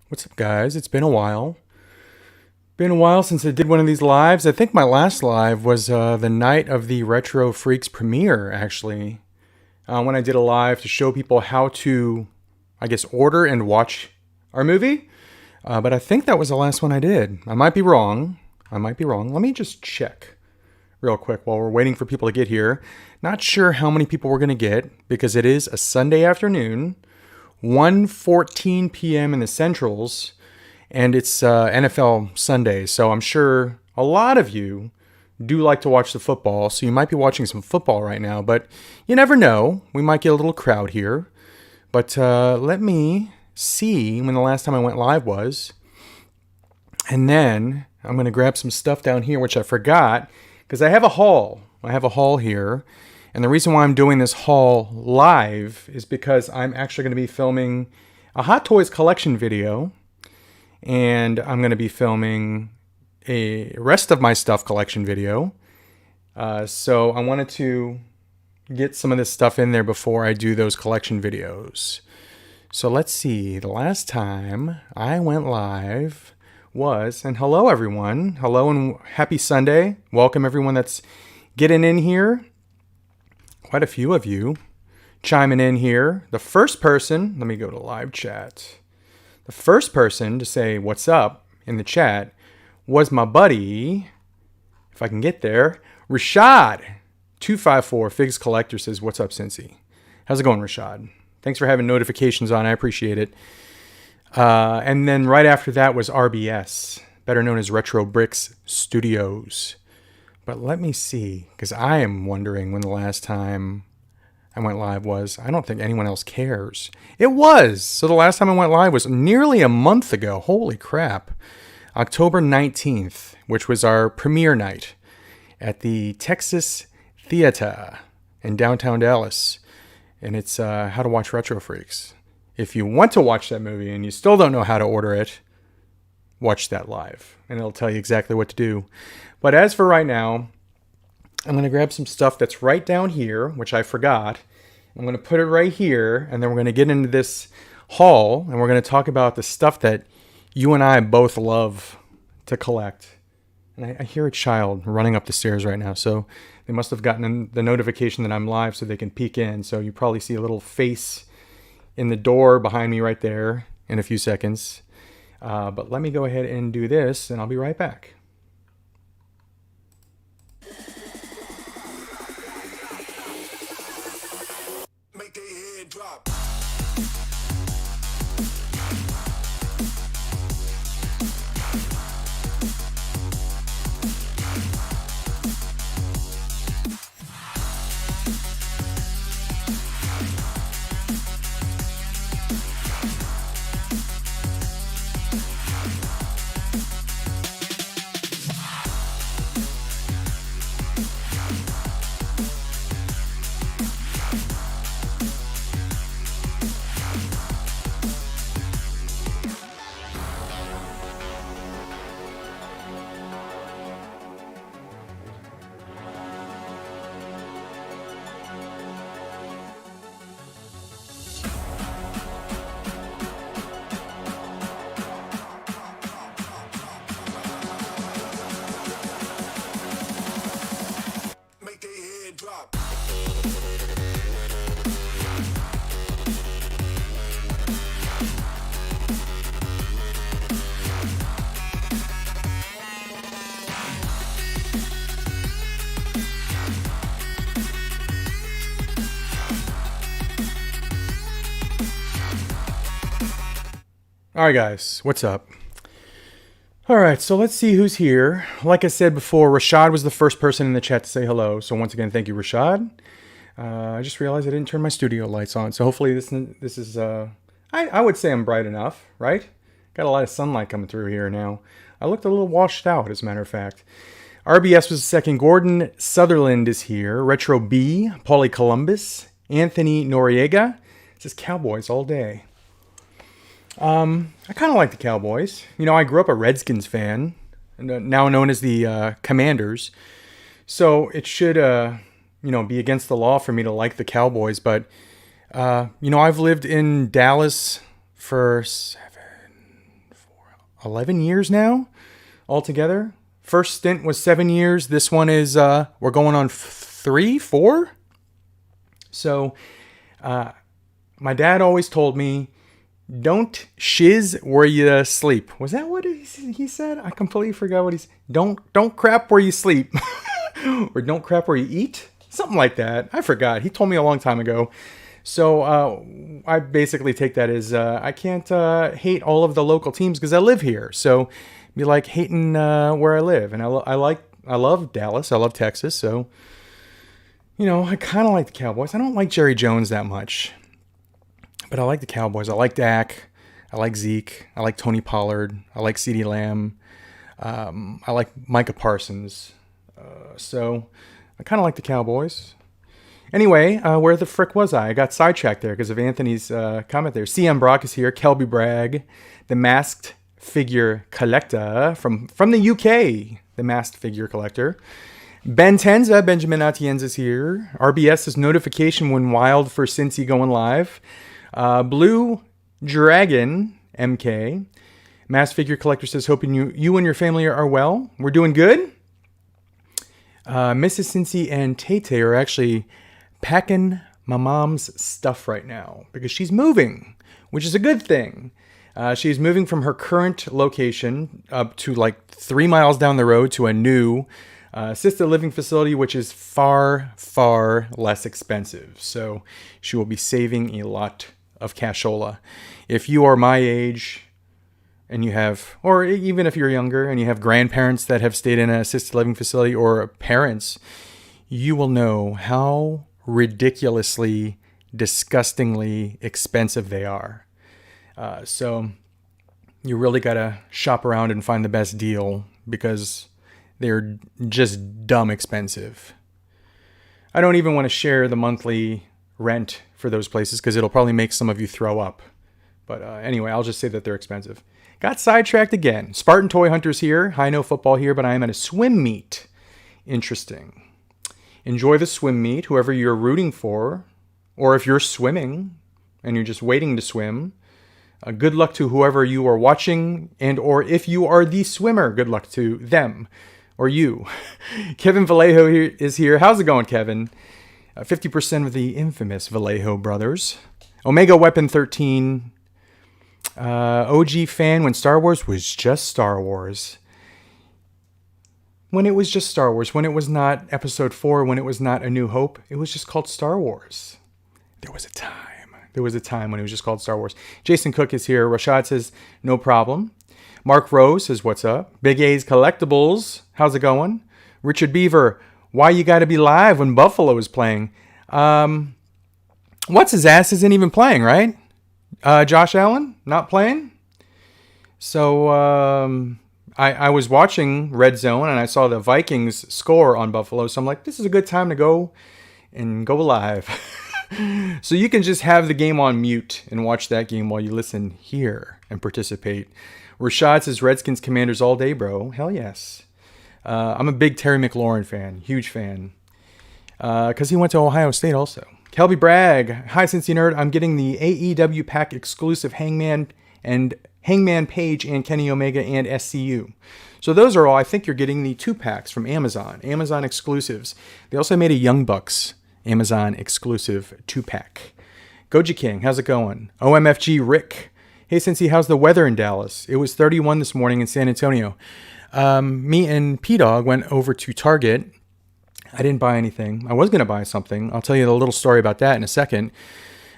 What's up, guys? It's been a while. Been a while since I did one of these lives. I think my last live was the night of the Retro Freaks premiere, actually. When I did a live to show people how to, order and watch our movie. But I think that was the last one I did. I might be wrong. Let me just check real quick while we're waiting for people to get here. Not sure how many people we're going to get because it is a Sunday afternoon, 1:14 p.m. in the Centrals, and it's NFL Sunday. So I'm sure a lot of you do like to watch the football, so you might be watching some football right now, but you never know. We might get a little crowd here. But let me see when the last time I went live was. And then I'm going to grab some stuff down here, which I forgot, because I have a haul. I have a haul here. And the reason why I'm doing this haul live is because I'm actually going to be filming a Hot Toys collection video. And I'm going to be filming a rest of my stuff collection video. So I wanted to get some of this stuff in there before I do those collection videos. So let's see. The last time I went live was, and hello everyone. Hello and happy Sunday. Welcome everyone that's getting in here. Quite a few of you chiming in here. The first person, let me go to live chat. The first person to say what's up in the chat was my buddy, if I can get there, Rashad254 Figs Collector says, what's up, Cincy? How's it going, Rashad? Thanks for having notifications on. I appreciate it. And then right after that was RBS, better known as Retro Bricks Studios. But let me see, because I am wondering when the last time I went live was. I don't think anyone else cares. It was. So the last time I went live was nearly a month ago. Holy crap. October 19th, which was our premiere night at the Texas Theater in downtown Dallas. And it's How to Watch Retro Freaks. If you want to watch that movie and you still don't know how to order it, watch that live. And it'll tell you exactly what to do. But as for right now, I'm going to grab some stuff that's right down here, which I forgot. I'm going to put it right here, and then we're going to get into this haul, and we're going to talk about the stuff that you and I both love to collect. And I hear a child running up the stairs right now, so they must have gotten the notification that I'm live so they can peek in. So you probably see a little face in the door behind me right there in a few seconds. But let me go ahead and do this, and I'll be right back. Make their head drop. Make their head drop. All right, guys, what's up? All right, so let's see who's here. Like I said before, Rashad was the first person in the chat to say hello. So once again, thank you, Rashad. I just realized I didn't turn my studio lights on. So hopefully this is, I would say I'm bright enough, right? Got a lot of sunlight coming through here now. I looked a little washed out, as a matter of fact. RBS was the second. Gordon Sutherland is here. Retro B, Paulie Columbus, Anthony Noriega. It says Cowboys all day. I kind of like the Cowboys. You know, I grew up a Redskins fan, now known as the Commanders. So it should, be against the law for me to like the Cowboys. But, I've lived in Dallas for 11 years now altogether. First stint was 7 years. This one is, we're going on 3, 4. So, my dad always told me, don't shiz where you sleep. Was that what he said? I completely forgot what he's. Don't crap where you sleep, or don't crap where you eat. Something like that. I forgot. He told me a long time ago. So I basically take that as I can't hate all of the local teams because I live here. So be like hating where I live, and I love Dallas. I love Texas. So I kind of like the Cowboys. I don't like Jerry Jones that much. But I like the Cowboys. I like Dak. I like Zeke. I like Tony Pollard. I like CeeDee Lamb. I like Micah Parsons. So I kind of like the Cowboys. Anyway, where the frick was I? I got sidetracked there because of Anthony's comment there. CM Brock is here. Kelby Bragg, the masked figure collector from the UK. The masked figure collector. Ben Tenza, Benjamin Atienza is here. RBS's notification went wild for Cincy going live. Blue Dragon MK, Mass Figure Collector says, hoping you and your family are well. We're doing good. Mrs. Cincy and Tate are actually packing my mom's stuff right now because she's moving, which is a good thing. She's moving from her current location up to like 3 miles down the road to a new assisted living facility, which is far, far less expensive. So she will be saving a lot of cashola. If you are my age and you have, or even if you're younger and you have grandparents that have stayed in an assisted living facility or parents, you will know how ridiculously, disgustingly expensive they are. So you really got to shop around and find the best deal because they're just dumb expensive. I don't even want to share the monthly rent for those places because it'll probably make some of you throw up. But anyway, I'll just say that they're expensive. Got sidetracked again. Spartan Toy Hunters here. High no football here, but I am at a swim meet. Interesting. Enjoy the swim meet, whoever you're rooting for. Or if you're swimming and you're just waiting to swim, good luck to whoever you are watching. And or if you are the swimmer, good luck to them or you. Kevin Vallejo is here. How's it going, Kevin? 50% of the infamous Vallejo brothers. Omega Weapon 13. OG fan when Star Wars was just Star Wars. When it was just Star Wars. When it was not Episode 4. When it was not A New Hope. It was just called Star Wars. There was a time. There was a time when it was just called Star Wars. Jason Cook is here. Rashad says, no problem. Mark Rose says, what's up? Big A's Collectibles. How's it going? Richard Beaver. Why you got to be live when Buffalo is playing? What's his ass isn't even playing, right? Josh Allen not playing. So I was watching Red Zone and I saw the Vikings score on Buffalo. So I'm like, this is a good time to go live. So you can just have the game on mute and watch that game while you listen here and participate. Rashad says Redskins Commanders all day, bro. Hell yes. I'm a big Terry McLaurin fan, huge fan, because he went to Ohio State also. Kelby Bragg, hi Cincy Nerd, I'm getting the AEW pack exclusive Hangman Page and Kenny Omega and SCU. So those are all, I think you're getting the 2 packs from Amazon exclusives. They also made a Young Bucks Amazon exclusive 2-pack. Goji King, how's it going? OMFG Rick, hey Cincy, how's the weather in Dallas? It was 31 this morning in San Antonio. Me and P-Dog went over to Target. I didn't buy anything. I was going to buy something. I'll tell you a little story about that in a second.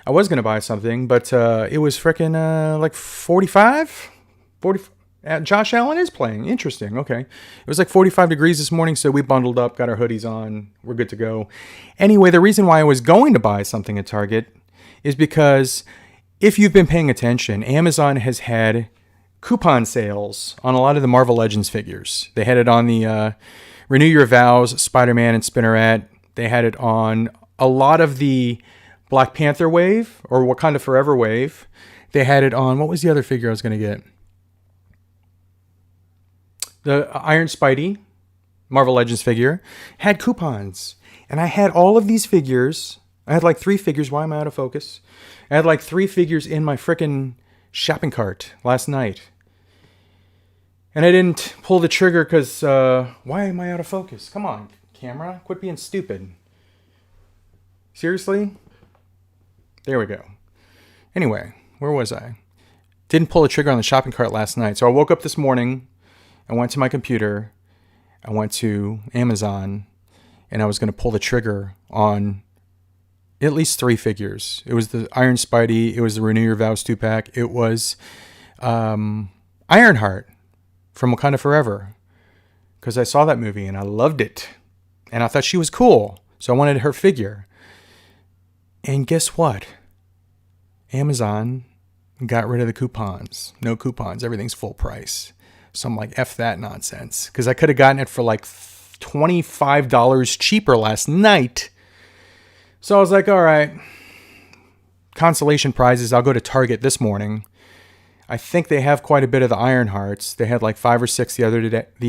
I was going to buy something, but it was freaking like 45? Josh Allen is playing. Interesting. Okay. It was like 45 degrees this morning, so we bundled up, got our hoodies on. We're good to go. Anyway, the reason why I was going to buy something at Target is because if you've been paying attention, Amazon has had coupon sales on a lot of the Marvel Legends figures. They had it on the Renew Your Vows, Spider-Man and Spinneret. They had it on a lot of the Black Panther wave or Wakanda Forever wave. They had it on, what was the other figure I was going to get? The Iron Spidey, Marvel Legends figure, had coupons. And I had all of these figures. I had like 3 figures. Why am I out of focus? I had like 3 figures in my frickin' shopping cart last night. And I didn't pull the trigger because, why am I out of focus? Come on, camera. Quit being stupid. Seriously? There we go. Anyway, where was I? Didn't pull the trigger on the shopping cart last night. So I woke up this morning. I went to my computer. I went to Amazon. And I was going to pull the trigger on at least 3 figures. It was the Iron Spidey. It was the Renew Your Vows 2-pack. It was Ironheart from Wakanda Forever. Because I saw that movie and I loved it. And I thought she was cool. So I wanted her figure. And guess what? Amazon got rid of the coupons. No coupons. Everything's full price. So I'm like, F that nonsense. Because I could have gotten it for like $25 cheaper last night. So I was like, all right. Consolation prizes. I'll go to Target this morning. I think they have quite a bit of the Ironhearts. They had like 5 or 6 the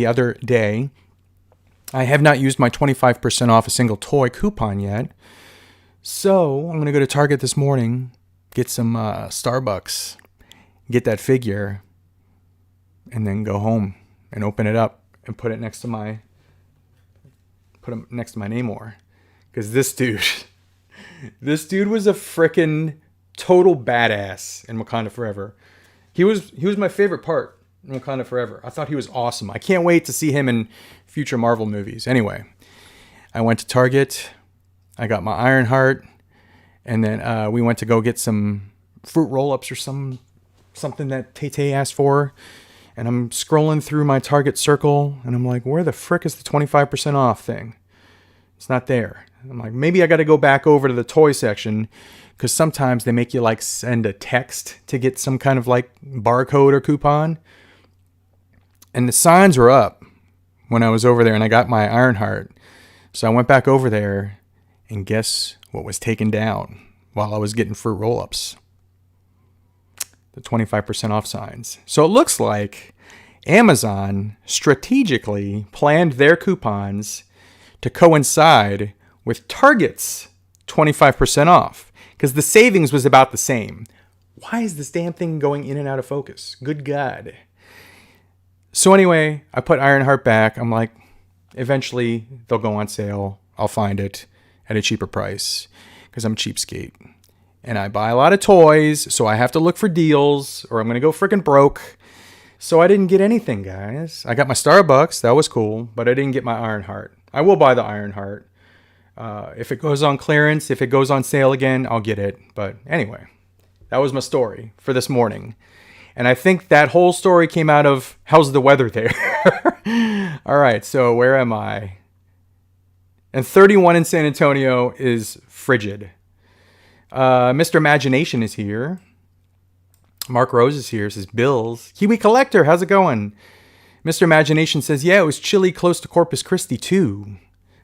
other day. I have not used my 25% off a single toy coupon yet. So I'm going to go to Target this morning, get some Starbucks, get that figure, and then go home and open it up and put it next to my Namor. Because this dude was a freaking total badass in Wakanda Forever. He was my favorite part in Wakanda Forever. I thought he was awesome. I can't wait to see him in future Marvel movies. Anyway, I went to Target. I got my Ironheart. And then we went to go get some fruit roll-ups or something that Tay asked for. And I'm scrolling through my Target circle. And I'm like, where the frick is the 25% off thing? It's not there. I'm like, maybe I got to go back over to the toy section. Because sometimes they make you like send a text to get some kind of like barcode or coupon. And the signs were up when I was over there and I got my Ironheart. So I went back over there and guess what was taken down while I was getting fruit roll-ups? The 25% off signs. So it looks like Amazon strategically planned their coupons to coincide with Target's 25% off. Because the savings was about the same. Why is this damn thing going in and out of focus? Good God. So anyway, I put Ironheart back. I'm like, eventually they'll go on sale. I'll find it at a cheaper price. Because I'm a cheapskate. And I buy a lot of toys. So I have to look for deals. Or I'm going to go freaking broke. So I didn't get anything, guys. I got my Starbucks. That was cool. But I didn't get my Ironheart. I will buy the Ironheart. If it goes on clearance, if it goes on sale again, I'll get it. But anyway, that was my story for this morning. And I think that whole story came out of, how's the weather there? All right, so where am I? And 31 in San Antonio is frigid. Mr. Imagination is here. Mark Rose is here, says Bills. Kiwi Collector, how's it going? Mr. Imagination says, yeah, it was chilly close to Corpus Christi too.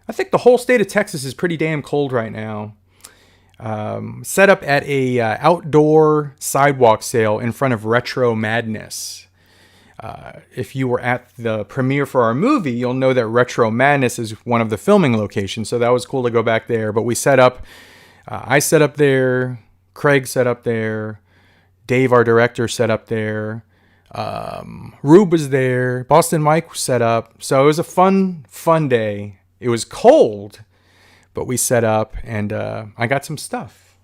I think the whole state of Texas is pretty damn cold right now. Set up at a outdoor sidewalk sale in front of Retro Madness. If you were at the premiere for our movie, you'll know that Retro Madness is one of the filming locations. So that was cool to go back there. But we set up, I set up there, Craig set up there, Dave, our director, set up there. Rube was there, Boston Mike set up. So it was a fun day. It was cold, but we set up and I got some stuff.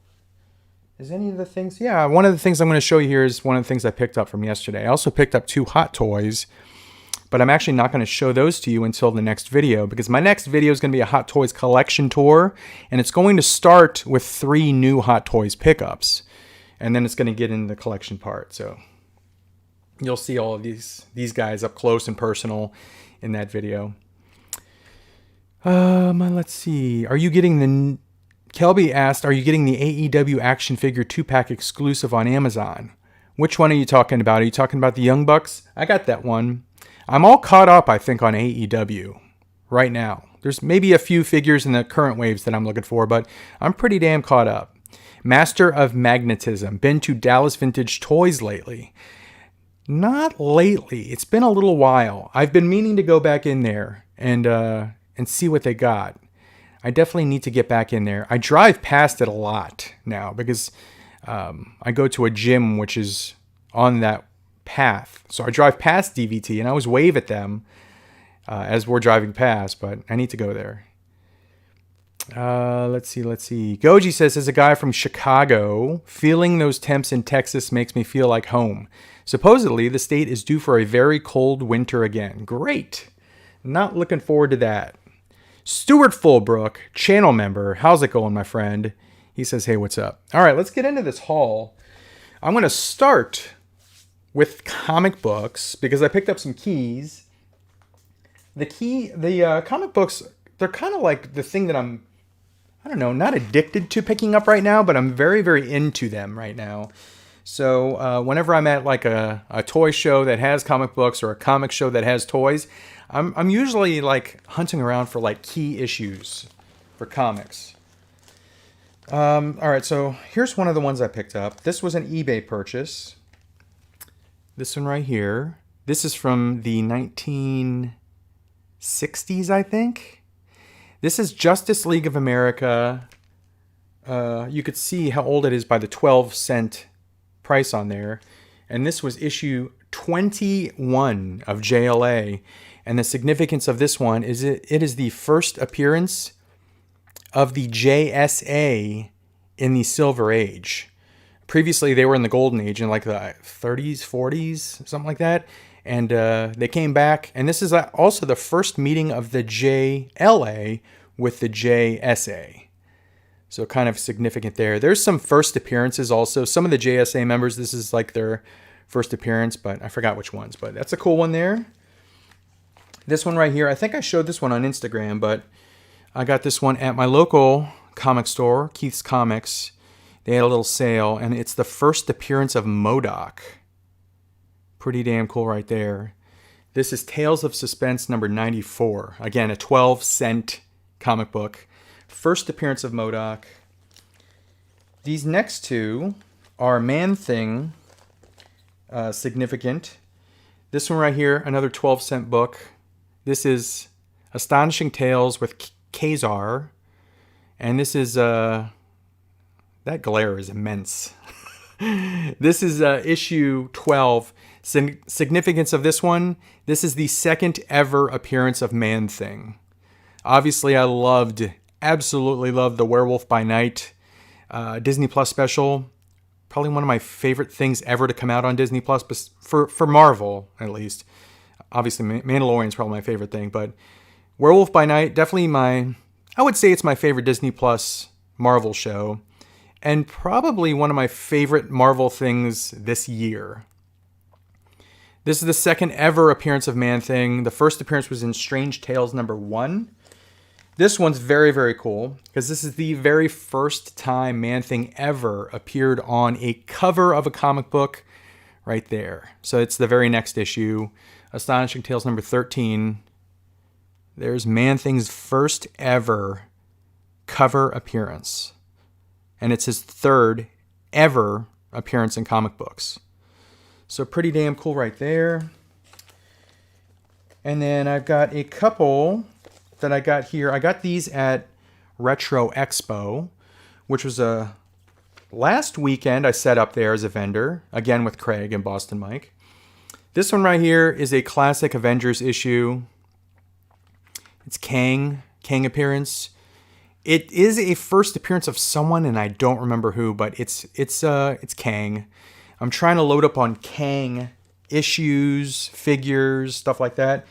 Is any of the things? Yeah, one of the things I'm going to show you here is one of the things I picked up from yesterday. I also picked up 2 Hot Toys, but I'm actually not going to show those to you until the next video because my next video is going to be a Hot Toys collection tour, and it's going to start with 3 new Hot Toys pickups, and then it's going to get into the collection part. So you'll see all of these guys up close and personal in that video. Let's see. Kelby asked, are you getting the AEW action figure 2-pack exclusive on Amazon? Which one are you talking about? Are you talking about the Young Bucks? I got that one. I'm all caught up, I think, on AEW right now. There's maybe a few figures in the current waves that I'm looking for, but I'm pretty damn caught up. Master of Magnetism. Been to Dallas Vintage Toys lately? Not lately. It's been a little while. I've been meaning to go back in there and see what they got. I definitely need to get back in there. I drive past it a lot now because I go to a gym which is on that path. So I drive past DVT and I always wave at them as we're driving past, but I need to go there. Let's see. Goji says, as a guy from Chicago, feeling those temps in Texas makes me feel like home. Supposedly, the state is due for a very cold winter again. Great. Not looking forward to that. Stuart Fulbrook, channel member. How's it going, my friend? He says, hey, what's up? All right, let's get into this haul. I'm going to start with comic books because I picked up some keys. The comic books, they're kind of like the thing that I don't know, not addicted to picking up right now, but I'm very, very into them right now. So whenever I'm at like a toy show that has comic books or a comic show that has toys, I'm usually like hunting around for like key issues for comics. All right, so here's one of the ones I picked up. This was an eBay purchase. This one right here. This is from the 1960s, I think. This is Justice League of America. You could see how old it is by the 12-cent price on there. And this was issue 21 of JLA. And the significance of this one is it is the first appearance of the JSA in the Silver Age. Previously, they were in the Golden Age in like the 30s, 40s, something like that. And they came back. And this is also the first meeting of the JLA with the JSA. So kind of significant there. There's some first appearances also. Some of the JSA members, this is like their first appearance, but I forgot which ones. But that's a cool one there. This one right here, I think I showed this one on Instagram, but I got this one at my local comic store, Keith's Comics. They had a little sale, and it's the first appearance of MODOK. Pretty damn cool right there. This is Tales of Suspense number 94. Again, a 12-cent comic book. First appearance of MODOK. These next two are Man-Thing significant. This one right here, another 12-cent book. This is Astonishing Tales with Kazar. And this is, that glare is immense. This is issue 12. Significance of this one, this is the second ever appearance of Man-Thing. Obviously, I absolutely loved the Werewolf by Night Disney Plus special. Probably one of my favorite things ever to come out on Disney Plus, for Marvel, at least. Obviously, Mandalorian is probably my favorite thing, but Werewolf by Night, definitely I would say it's my favorite Disney Plus Marvel show, and probably one of my favorite Marvel things this year. This is the second ever appearance of Man-Thing. The first appearance was in Strange Tales number 1. This one's very, very cool, because this is the very first time Man-Thing ever appeared on a cover of a comic book right there. So it's the very next issue. Astonishing Tales number 13. There's Man-Thing's first ever cover appearance. And it's his third ever appearance in comic books. So pretty damn cool right there. And then I've got a couple that I got here. I got these at Retro Expo, which was last weekend I set up there as a vendor, again with Craig and Boston Mike. This one right here is a classic Avengers issue. It's Kang appearance. It is a first appearance of someone, and I don't remember who, but it's Kang. I'm trying to load up on Kang issues, figures, stuff like that,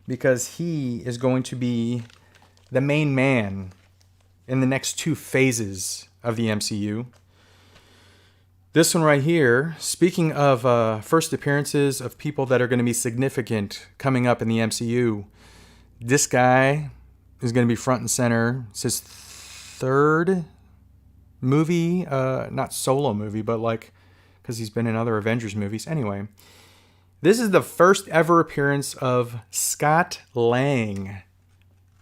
because he is going to be the main man in the next two phases of the MCU. This one right here, speaking of first appearances of people that are going to be significant coming up in the MCU, this guy is going to be front and center. It's his third movie, not solo movie, but like, because he's been in other Avengers movies. Anyway, this is the first ever appearance of Scott Lang,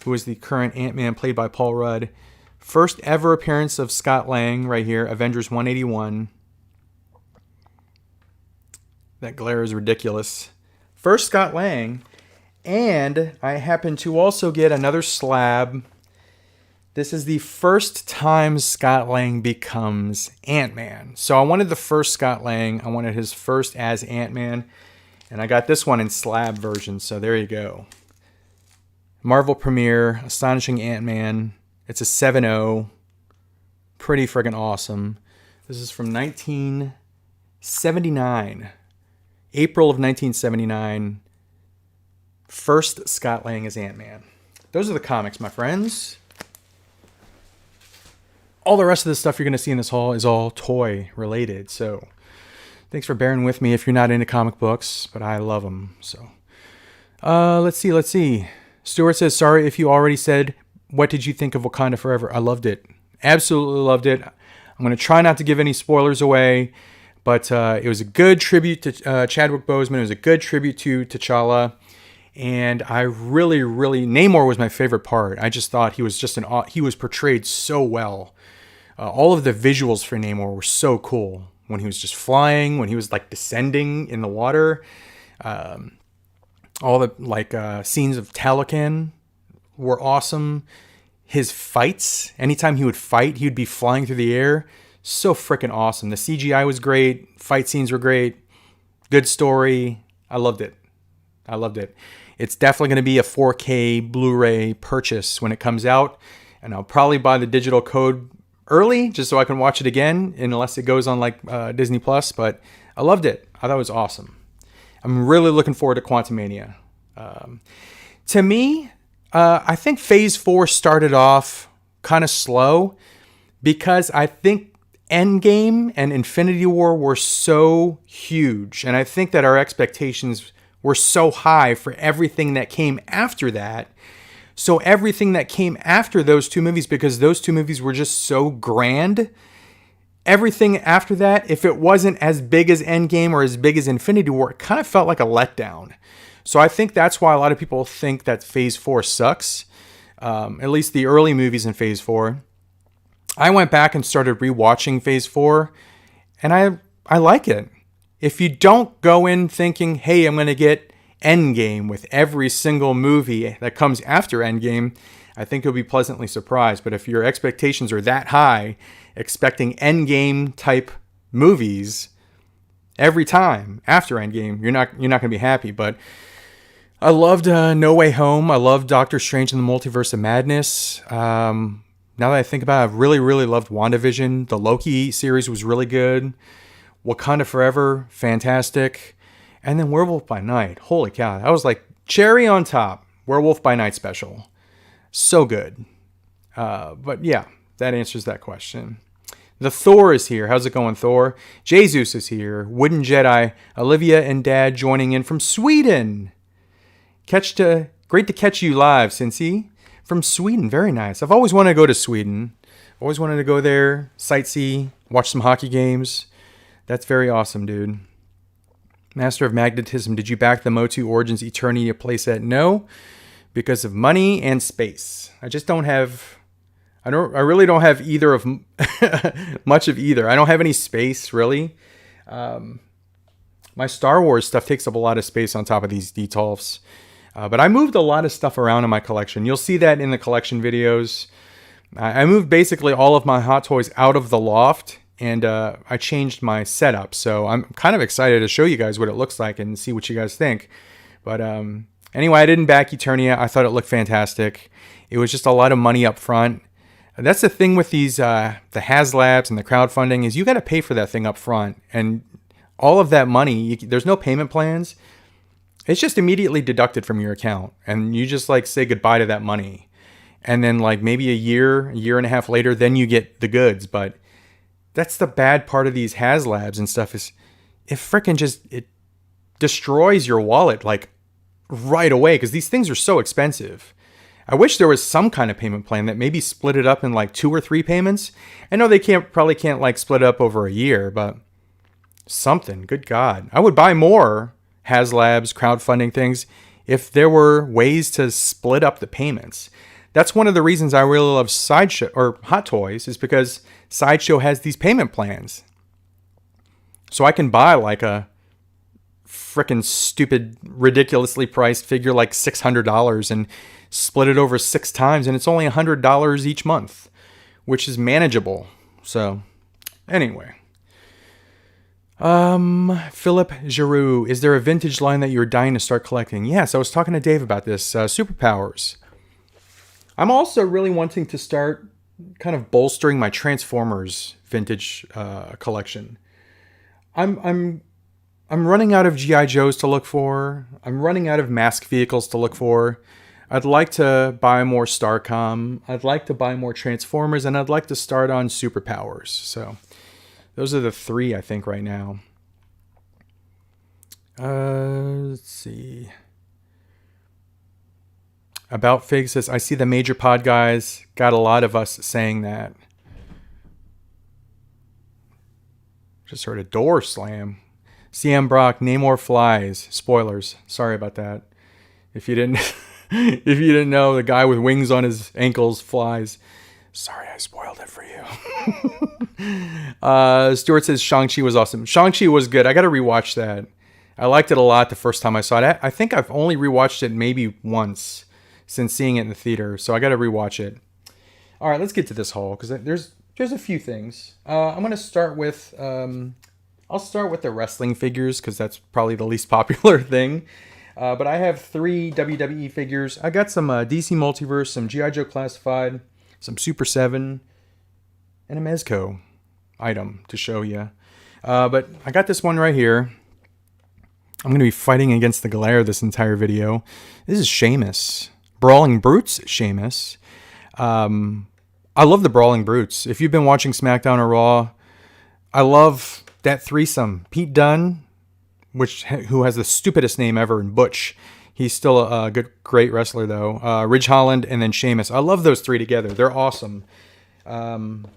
who is the current Ant-Man played by Paul Rudd. First ever appearance of Scott Lang right here, Avengers 181. That glare is ridiculous. First Scott Lang. And I happen to also get another slab This is the first time Scott Lang becomes Ant-Man. So I wanted the first Scott Lang. I wanted his first as Ant-Man. And I got this one in slab version. So there you go. Marvel premiere, Astonishing Ant-Man. It's a 7.0. Pretty friggin' awesome. This is from 1979. April of 1979. First Scott Lang as Ant-Man. Those are the comics, my friends. All the rest of the stuff you're going to see in this haul is all toy related. So thanks for bearing with me if you're not into comic books, but I love them. So let's see. Stuart says, sorry if you already said, what did you think of Wakanda Forever? I loved it. Absolutely loved it. I'm going to try not to give any spoilers away, but it was a good tribute to Chadwick Boseman. It was a good tribute to T'Challa. And I really, Namor was my favorite part. I just thought he was he was portrayed so well. All of the visuals for Namor were so cool. When he was just flying, when he was like descending in the water. All the scenes of Talocan were awesome. His fights, anytime he would fight, he would be flying through the air. So freaking awesome. The CGI was great. Fight scenes were great. Good story. I loved it. It's definitely going to be a 4K Blu-ray purchase when it comes out. And I'll probably buy the digital code early just so I can watch it again, unless it goes on like Disney Plus. But I loved it. I thought it was awesome. I'm really looking forward to Quantumania. To me, I think Phase 4 started off kind of slow because I think Endgame and Infinity War were so huge. And I think that our expectations were so high for everything that came after that. So everything that came after those two movies, because those two movies were just so grand, everything after that, if it wasn't as big as Endgame or as big as Infinity War, it kind of felt like a letdown. So I think that's why a lot of people think that Phase 4 sucks, at least the early movies in Phase 4. I went back and started rewatching Phase 4, and I like it. If you don't go in thinking, hey, I'm going to get Endgame with every single movie that comes after Endgame, I think you'll be pleasantly surprised. But if your expectations are that high, expecting Endgame type movies every time after Endgame, you're not going to be happy. But I loved No Way Home. I loved Doctor Strange in the Multiverse of Madness. Now that I think about it, I've really loved WandaVision. The Loki series was really good. Wakanda Forever, fantastic. And then Werewolf by Night. Holy cow. That was like cherry on top. Werewolf by Night special. So good. But yeah, that answers that question. The Thor is here. How's it going, Thor? Jesus is here. Wooden Jedi. Olivia and Dad joining in from Sweden. Great to catch you live, Cincy. From Sweden. Very nice. I've always wanted to go to Sweden. Always wanted to go there, sightsee, watch some hockey games. That's very awesome, dude. Master of Magnetism, did you back the Motu Origins Eternia playset? No, because of money and space. I really don't have either of much of either. I don't have any space, really. My Star Wars stuff takes up a lot of space on top of these Detolfs. But I moved a lot of stuff around in my collection. You'll see that in the collection videos. I moved basically all of my Hot Toys out of the loft. And I changed my setup, so I'm kind of excited to show you guys what it looks like and see what you guys think. But anyway, I didn't back Eternia. I thought it looked fantastic. It was just a lot of money up front. That's the thing with these the HasLabs and the crowdfunding is you got to pay for that thing up front, and all of that money. There's no payment plans. It's just immediately deducted from your account, and you just like say goodbye to that money, and then like maybe a year and a half later, then you get the goods, but. That's the bad part of these HasLabs and stuff is it destroys your wallet like right away because these things are so expensive. I wish there was some kind of payment plan that maybe split it up in like 2 or 3 payments. I know they probably can't like split it up over a year, but something. Good God. I would buy more HasLabs crowdfunding things if there were ways to split up the payments. That's one of the reasons I really love Sideshow or Hot Toys is because Sideshow has these payment plans. So I can buy like a frickin' stupid, ridiculously priced figure like $600 and split it over 6 times, and it's only $100 each month, which is manageable. So, anyway. Philip Giroux, is there a vintage line that you're dying to start collecting? Yes, I was talking to Dave about this. Superpowers. I'm also really wanting to start kind of bolstering my Transformers vintage collection. I'm running out of GI Joes to look for. I'm running out of mask vehicles to look for. I'd like to buy more Starcom. I'd like to buy more Transformers, and I'd like to start on Superpowers. So those are the 3 I think right now. Let's see. About Fig says, I see the major pod guys got a lot of us saying that. Just heard a door slam. CM Brock, Namor flies. Spoilers. Sorry about that. If you didn't if you didn't know, the guy with wings on his ankles flies. Sorry, I spoiled it for you. Stuart says Shang-Chi was awesome. Shang-Chi was good. I got to rewatch that. I liked it a lot the first time I saw it. I think I've only rewatched it maybe once since seeing it in the theater, so I got to rewatch it. All right, let's get to this haul because there's a few things. I'm going to start with I'll start with the wrestling figures because that's probably the least popular thing. But I have 3 WWE figures. I got some DC Multiverse, some G.I. Joe Classified, some Super 7, and a Mezco item to show you. But I got this one right here. I'm going to be fighting against the glare this entire video. This is Sheamus. Brawling Brutes Sheamus. I love the Brawling Brutes. If you've been watching SmackDown or Raw, I love that threesome. Pete Dunne, who has the stupidest name ever, and Butch. He's still a great wrestler, though. Ridge Holland and then Sheamus. I love those 3 together. They're awesome. And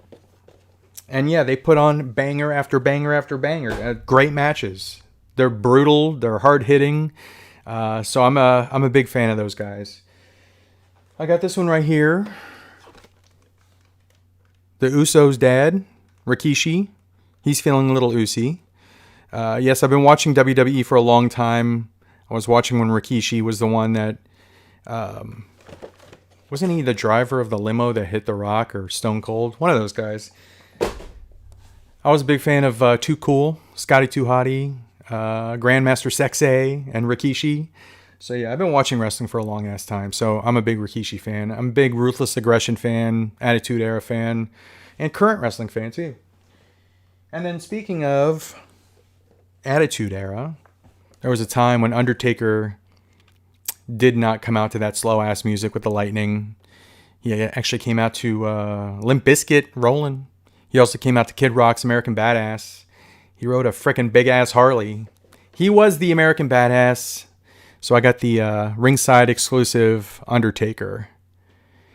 yeah, they put on banger after banger after banger. Great matches. They're brutal. They're hard-hitting. So I'm a big fan of those guys. I got this one right here. The Usos' dad, Rikishi. He's feeling a little Usi. Yes, I've been watching WWE for a long time. I was watching when Rikishi was the one that... wasn't he the driver of the limo that hit The Rock or Stone Cold? One of those guys. I was a big fan of Too Cool, Scotty 2 Hotty, Grandmaster Sexay, and Rikishi. So yeah, I've been watching wrestling for a long ass time. So I'm a big Rikishi fan. I'm a big Ruthless Aggression fan, Attitude Era fan, and current wrestling fan too. And then speaking of Attitude Era, there was a time when Undertaker did not come out to that slow ass music with the lightning. He actually came out to Limp Bizkit rolling. He also came out to Kid Rock's American Badass. He rode a frickin' big ass Harley. He was the American Badass. So I got the ringside exclusive Undertaker.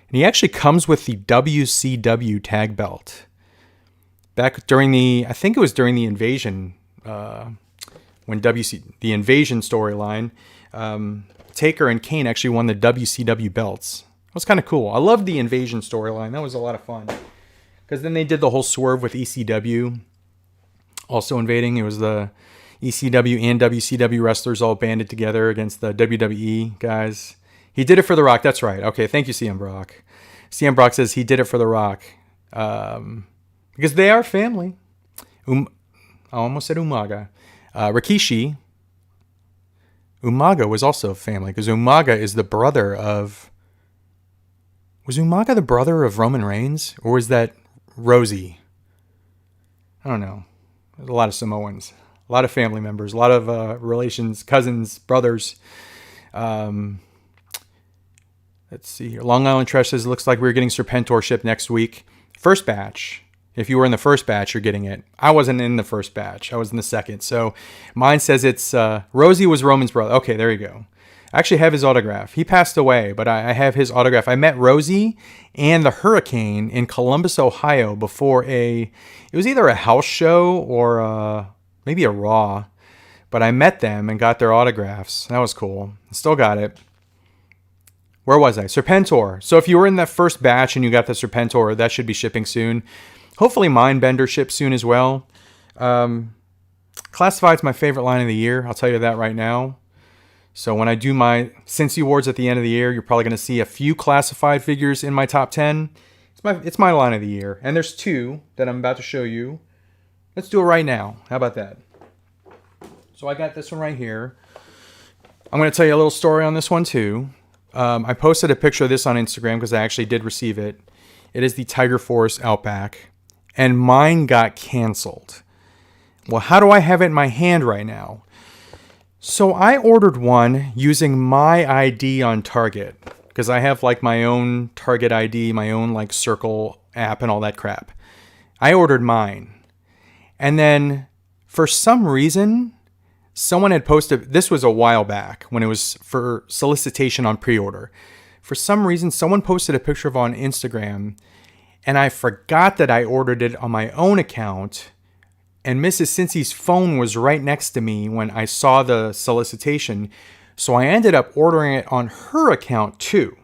And he actually comes with the WCW tag belt. Back during I think it was during the Invasion, when the Invasion storyline, Taker and Kane actually won the WCW belts. It was kind of cool. I loved the Invasion storyline. That was a lot of fun. Because then they did the whole swerve with ECW also invading. It was the ECW and WCW wrestlers all banded together against the WWE guys. He did it for The Rock. That's right. Okay, thank you, CM Brock. CM Brock says he did it for The Rock. Because they are family. I almost said Umaga. Rikishi. Umaga was also family because Umaga is the brother of... Was Umaga the brother of Roman Reigns? Or was that Rosie? I don't know. There's a lot of Samoans. A lot of family members. A lot of relations, cousins, brothers. Let's see here. Long Island Trash says, looks like we're getting Serpentor shipped next week. First batch. If you were in the first batch, you're getting it. I wasn't in the first batch. I was in the second. So mine says it's... Rosie was Roman's brother. Okay, there you go. I actually have his autograph. He passed away, but I have his autograph. I met Rosie and the Hurricane in Columbus, Ohio before it was either a house show or maybe a Raw. But I met them and got their autographs. That was cool. Still got it. Where was I? Serpentor. So if you were in that first batch and you got the Serpentor, that should be shipping soon. Hopefully Mindbender ships soon as well. Because Classified's my favorite line of the year. I'll tell you that right now. So when I do my Cincy Awards at the end of the year, you're probably going to see a few classified figures in my top 10. It's my line of the year. And there's two that I'm about to show you. Let's do it right now. How about that? So I got this one right here. I'm going to tell you a little story on this one too. I posted a picture of this on Instagram because I actually did receive it. It is the Tiger Force Outback. And mine got canceled. Well, how do I have it in my hand right now? So I ordered one using my ID on Target because I have like my own Target ID, my own like Circle app and all that crap. I ordered mine. And then for some reason, someone had posted, this was a while back when it was for solicitation on pre-order. For some reason, someone posted a picture of it on Instagram and I forgot that I ordered it on my own account. And Mrs. Cincy's phone was right next to me when I saw the solicitation. So I ended up ordering it on her account too.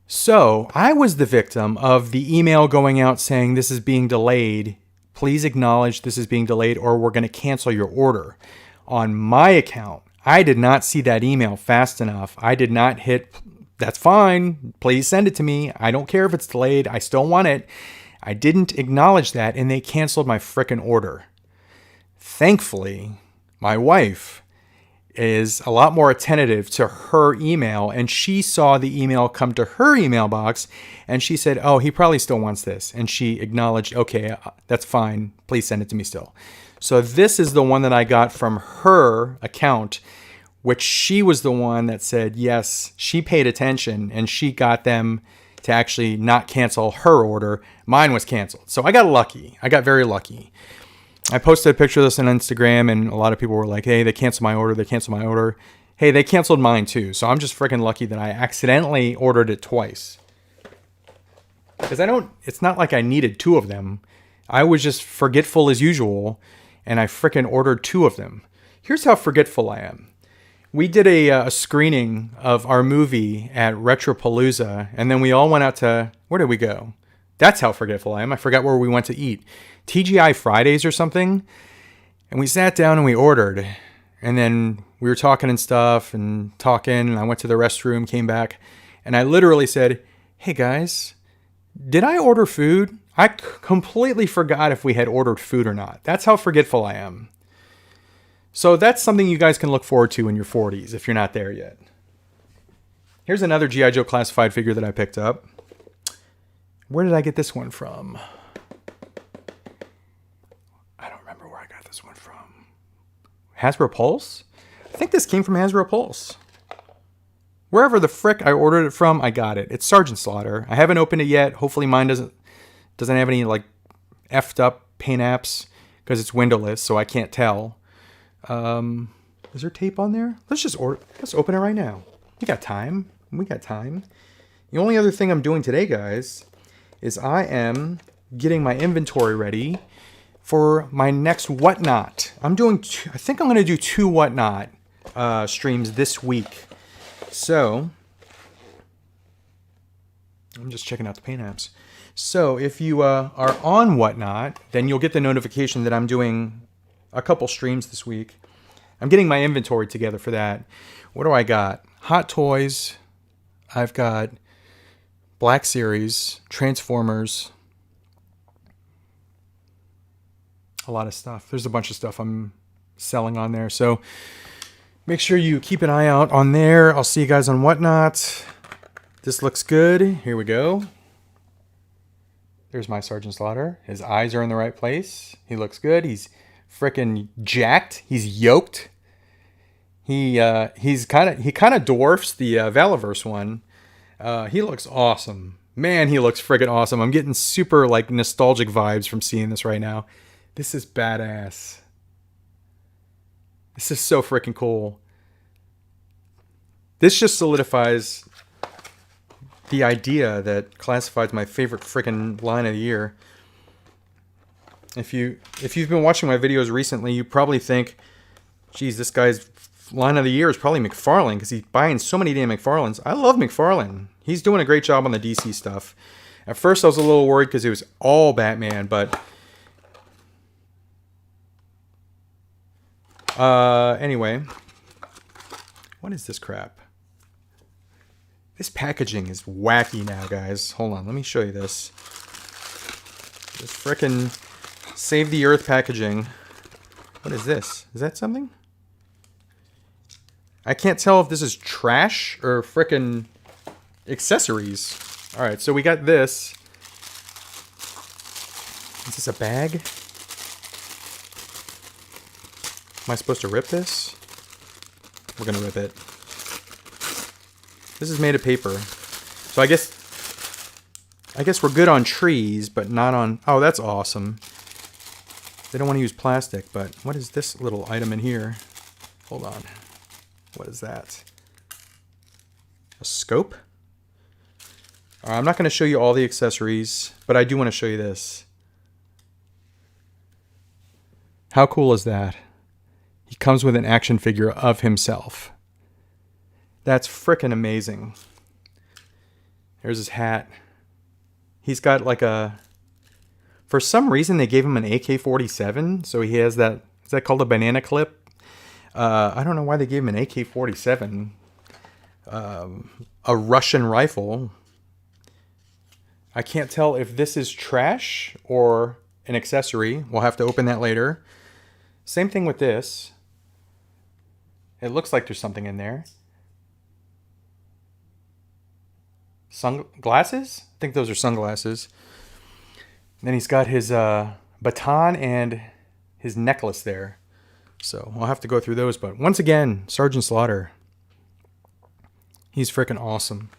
So I was the victim of the email going out saying this is being delayed. Please acknowledge this is being delayed or we're going to cancel your order. On my account, I did not see that email fast enough. I did not hit, that's fine. Please send it to me. I don't care if it's delayed. I still want it. I didn't acknowledge that and they canceled my frickin' order. Thankfully, my wife is a lot more attentive to her email and she saw the email come to her email box and she said, oh, he probably still wants this. And she acknowledged, okay, that's fine. Please send it to me still. So this is the one that I got from her account, which she was the one that said, yes, she paid attention and she got them to actually not cancel her order. Mine was canceled. So I got lucky. I got very lucky. I posted a picture of this on Instagram and a lot of people were like, hey, they canceled my order. They canceled my order. Hey, they canceled mine too. So I'm just freaking lucky that I accidentally ordered it twice. Because it's not like I needed two of them. I was just forgetful as usual and I freaking ordered two of them. Here's how forgetful I am. We did a screening of our movie at Retropalooza, and then we all went out to, where did we go? That's how forgetful I am. I forgot where we went to eat. TGI Fridays or something. And we sat down and we ordered. And then we were talking and stuff and talking, and I went to the restroom, came back, and I literally said, hey guys, did I order food? I completely forgot if we had ordered food or not. That's how forgetful I am. So that's something you guys can look forward to in your 40s if you're not there yet. Here's another G.I. Joe classified figure that I picked up. Where did I get this one from? I don't remember where I got this one from. Hasbro Pulse? I think this came from Hasbro Pulse. Wherever the frick I ordered it from, I got it. It's Sergeant Slaughter. I haven't opened it yet. Hopefully mine doesn't have any like effed up paint apps because it's windowless, so I can't tell. Is there tape on there? Let's open it right now. We got time. The only other thing I'm doing today, guys, is I am getting my inventory ready for my next Whatnot. I think I'm going to do 2 Whatnot streams this week. So I'm just checking out the paint apps. So if you are on Whatnot, then you'll get the notification that I'm doing a couple streams this week. I'm getting my inventory together for that. What do I got? Hot Toys. I've got Black Series, Transformers. A lot of stuff. There's a bunch of stuff I'm selling on there. So make sure you keep an eye out on there. I'll see you guys on Whatnot. This looks good. Here we go. There's my Sergeant Slaughter. His eyes are in the right place. He looks good. He's freaking jacked. He's yoked. He kind of dwarfs the Valaverse one. He looks awesome. Man, he looks friggin' awesome. I'm getting super like nostalgic vibes from seeing this right now. This is badass. This is so freaking cool. This just solidifies the idea that Classified's my favorite freaking line of the year. If you've been watching my videos recently, you probably think, geez, this guy's line of the year is probably McFarlane because he's buying so many damn McFarlanes. I love McFarlane. He's doing a great job on the DC stuff. At first, I was a little worried because it was all Batman, but Anyway, what is this crap? This packaging is wacky now, guys. Hold on, let me show you this. This frickin' Save the Earth packaging. What is this? Is that something? I can't tell if this is trash or frickin' accessories. Alright, so we got this. Is this a bag? Am I supposed to rip this? We're gonna rip it. This is made of paper. So I guess we're good on trees, but not on... Oh, that's awesome. They don't want to use plastic, but what is this little item in here? Hold on. What is that? A scope? I'm not going to show you all the accessories, but I do want to show you this. How cool is that? He comes with an action figure of himself. That's frickin' amazing. There's his hat. He's got like a... For some reason, they gave him an AK-47, so he has that... Is that called a banana clip? I don't know why they gave him an AK-47. A Russian rifle. I can't tell if this is trash or an accessory. We'll have to open that later. Same thing with this. It looks like there's something in there. Sunglasses? I think those are sunglasses. Then he's got his baton and his necklace there. So we'll have to go through those. But once again, Sergeant Slaughter. He's freaking awesome.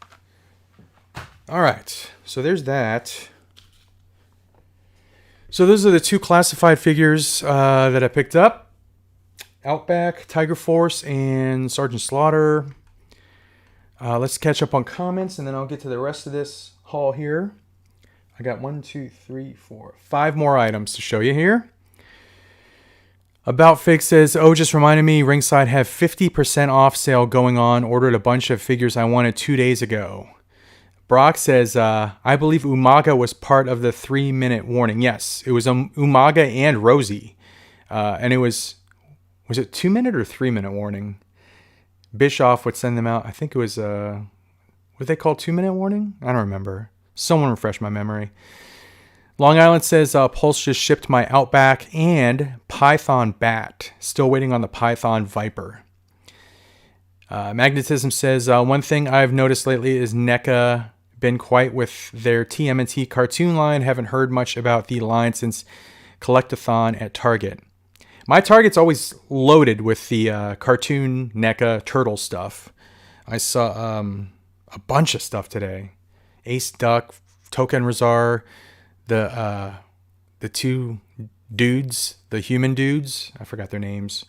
All right. So there's that. So those are the two classified figures that I picked up. Outback, Tiger Force, and Sergeant Slaughter. Let's catch up on comments, and then I'll get to the rest of this haul here. I got 5 more items to show you here. About Fig says, oh, just reminded me, Ringside have 50% off sale going on. Ordered a bunch of figures I wanted 2 days ago. Brock says, I believe Umaga was part of the 3-minute warning. Yes, it was Umaga and Rosie. And it was it 2-minute or 3-minute warning? Bischoff would send them out. I think it was, what they call 2-minute warning? I don't remember. Someone refresh my memory. Long Island says, Pulse just shipped my Outback and Python Bat. Still waiting on the Python Viper. Magnetism says, one thing I've noticed lately is NECA been quiet with their TMNT cartoon line. Haven't heard much about the line since Collectathon at Target. My Target's always loaded with the cartoon NECA turtle stuff. I saw a bunch of stuff today. Ace Duck, Token Razar, the two dudes, the human dudes. I forgot their names.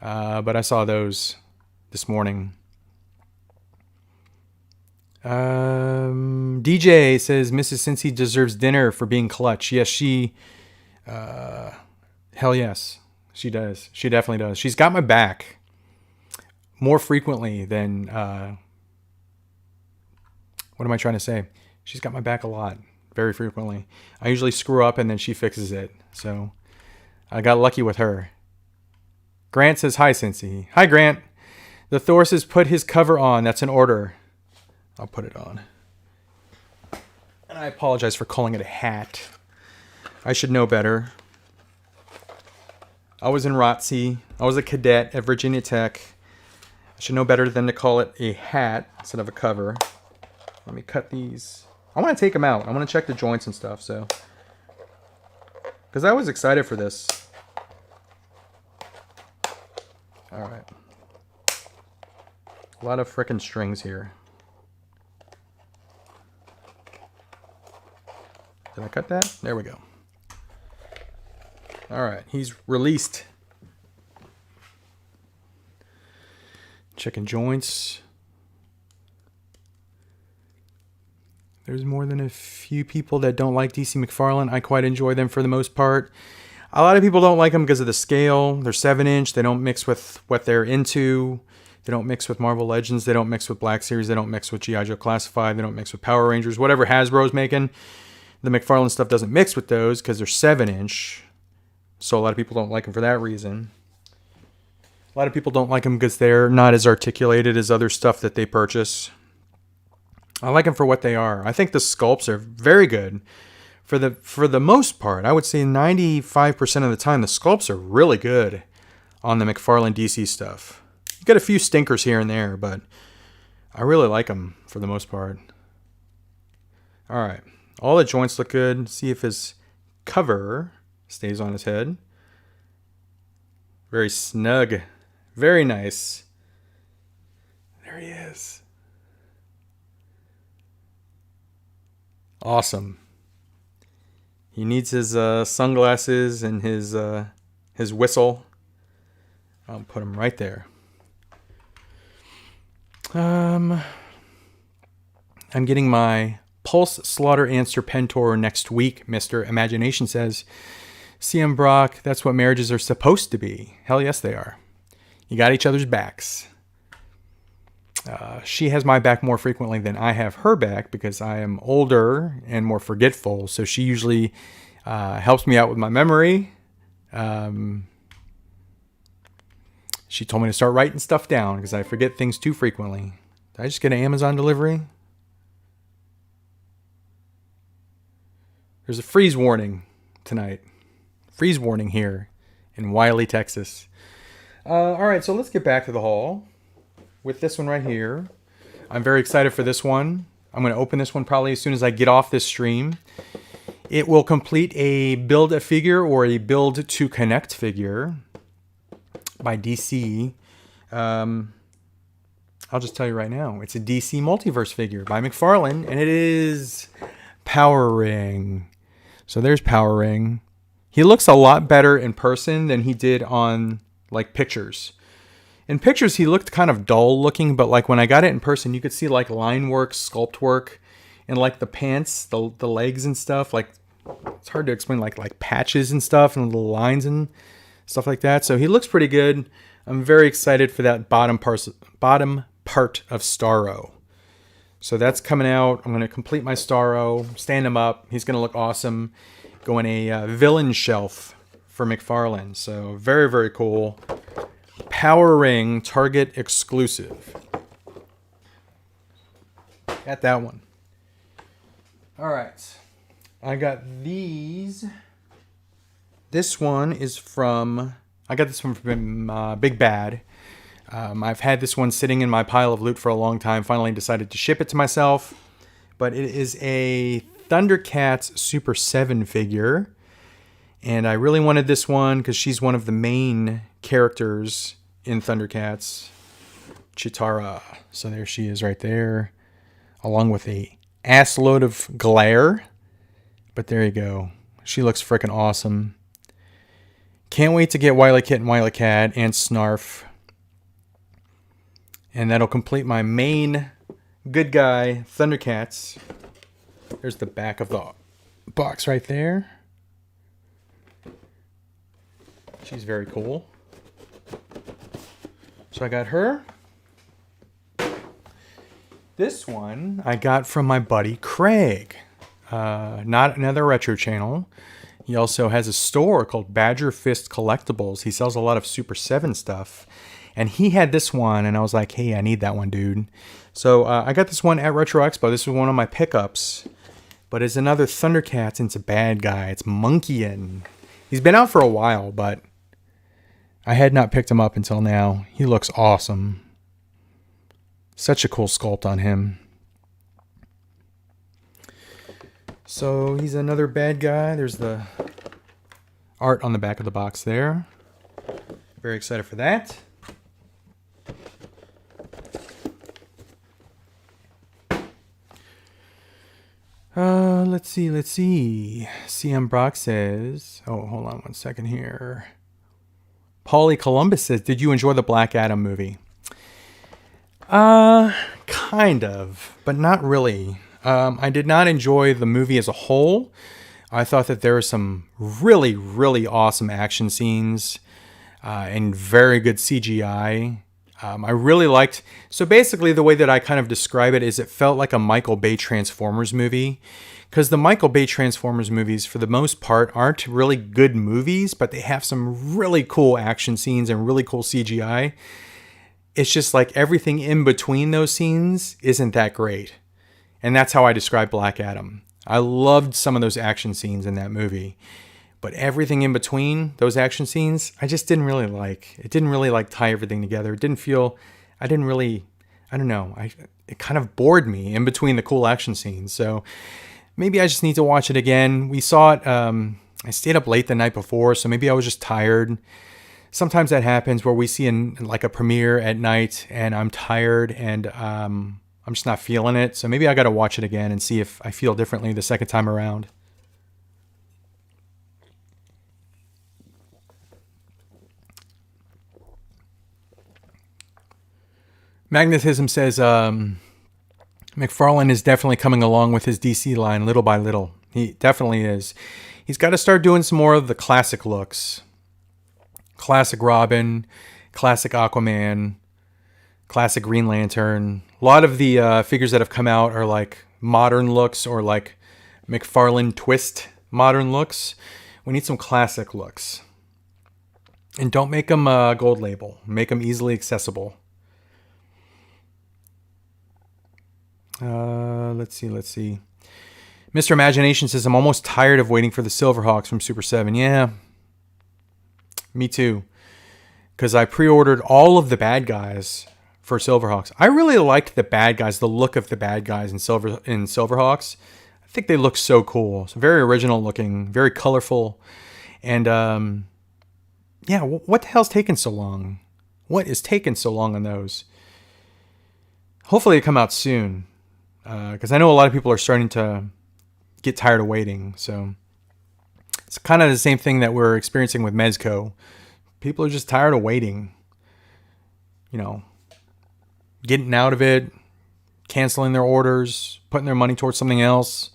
But I saw those this morning. DJ says Mrs. Cincy deserves dinner for being clutch. Yes, she... hell yes. She does. She definitely does. She's got my back more frequently than... what am I trying to say? She's got my back a lot. Very frequently. I usually screw up and then she fixes it. So I got lucky with her. Grant says, hi, Cincy. Hi, Grant. The Thor says, put his cover on. That's an order. I'll put it on. And I apologize for calling it a hat. I should know better. I was in ROTC. I was a cadet at Virginia Tech. I should know better than to call it a hat instead of a cover. Let me cut these. I want to take them out. I want to check the joints and stuff, so. Because I was excited for this. Alright. A lot of frickin' strings here. Did I cut that? There we go. Alright, he's released. Checking joints. There's more than a few people that don't like DC McFarlane. I quite enjoy them for the most part. A lot of people don't like them because of the scale. They're 7-inch. They don't mix with what they're into. They don't mix with Marvel Legends. They don't mix with Black Series. They don't mix with G.I. Joe Classified. They don't mix with Power Rangers. Whatever Hasbro's making, the McFarlane stuff doesn't mix with those because they're 7-inch. So a lot of people don't like them for that reason. A lot of people don't like them because they're not as articulated as other stuff that they purchase. I like them for what they are. I think the sculpts are very good. For the most part, I would say 95% of the time, the sculpts are really good on the McFarlane DC stuff. You get a few stinkers here and there, but I really like them for the most part. All right. All the joints look good. See if his cover stays on his head. Very snug. Very nice. There he is. Awesome. He needs his sunglasses and his whistle. I'll put him right there. I'm getting my Pulse Slaughter and Serpentor next week, Mr. Imagination says. CM Brock, that's what marriages are supposed to be. Hell yes, they are. You got each other's backs. She has my back more frequently than I have her back because I am older and more forgetful. So she usually helps me out with my memory. She told me to start writing stuff down because I forget things too frequently. Did I just get an Amazon delivery? There's a freeze warning tonight. Freeze warning here in Wiley, Texas. All right, so let's get back to the haul with this one right here. I'm very excited for this one. I'm going to open this one probably as soon as I get off this stream. It will complete a build a figure or a build to connect figure by DC. I'll just tell you right now. It's a DC Multiverse figure by McFarlane, and it is Power Ring. So there's Power Ring. He looks a lot better in person than he did on like pictures. In pictures, he looked kind of dull looking, but like when I got it in person, you could see like line work, sculpt work, and like the pants, the legs and stuff. Like it's hard to explain, like patches and stuff and little lines and stuff like that. So he looks pretty good. I'm very excited for that bottom part of Starro. So that's coming out. I'm going to complete my Starro, stand him up. He's going to look awesome. Go in a villain shelf for McFarlane. So very, very cool. Power Ring Target exclusive. Got that one. All right. I got these. This one is from... I got this one from Big Bad. I've had this one sitting in my pile of loot for a long time. Finally decided to ship it to myself. But it is a Thundercats Super 7 figure. And I really wanted this one because she's one of the main characters in Thundercats. Chitara. So there she is right there. Along with a ass load of glare. But there you go. She looks freaking awesome. Can't wait to get Wily Kit and Wily Cat and Snarf. And that'll complete my main good guy Thundercats. There's the back of the box right there. She's very cool. So I got her. This one I got from my buddy Craig. Not another retro channel. He also has a store called Badger Fist Collectibles. He sells a lot of Super 7 stuff. And he had this one, and I was like, hey, I need that one, dude. So I got this one at Retro Expo. This was one of my pickups. But it's another Thundercats, and it's a bad guy. It's Monkeyin. He's been out for a while, but I had not picked him up until now. He looks awesome. Such a cool sculpt on him. So he's another bad guy. There's the art on the back of the box there. Very excited for that. Let's see. CM Brock says, oh, hold on one second here. Paulie Columbus says, did you enjoy the Black Adam movie? Kind of, but not really. I did not enjoy the movie as a whole. I thought that there were some really, really awesome action scenes and very good CGI. I really liked. So basically, the way that I kind of describe it is, it felt like a Michael Bay Transformers movie, because the Michael Bay Transformers movies, for the most part, aren't really good movies, but they have some really cool action scenes and really cool CGI. It's just like everything in between those scenes isn't that great. And that's how I describe Black Adam. I loved some of those action scenes in that movie, but everything in between those action scenes, I just didn't really like. It didn't really like tie everything together. It didn't feel, I don't know. It kind of bored me in between the cool action scenes. So maybe I just need to watch it again. We saw it, I stayed up late the night before, so maybe I was just tired. Sometimes that happens where we see like a premiere at night and I'm tired and I'm just not feeling it. So maybe I got to watch it again and see if I feel differently the second time around. Magnetism says McFarlane is definitely coming along with his DC line little by little. He definitely is. He's got to start doing some more of the classic looks. Classic Robin, classic Aquaman, classic Green Lantern. A lot of the figures that have come out are like modern looks or like McFarlane twist modern looks. We need some classic looks. And don't make them gold label. Make them easily accessible. Let's see. Mr. Imagination says, I'm almost tired of waiting for the Silverhawks from Super 7. Yeah, me too. Because I pre-ordered all of the bad guys for Silverhawks. I really liked the bad guys, the look of the bad guys in Silverhawks. I think they look so cool. So very original looking, very colorful. And yeah, what the hell's taking so long? What is taking so long on those? Hopefully they come out soon. Because I know a lot of people are starting to get tired of waiting. So it's kind of the same thing that we're experiencing with Mezco. People are just tired of waiting. You know, getting out of it, canceling their orders, putting their money towards something else.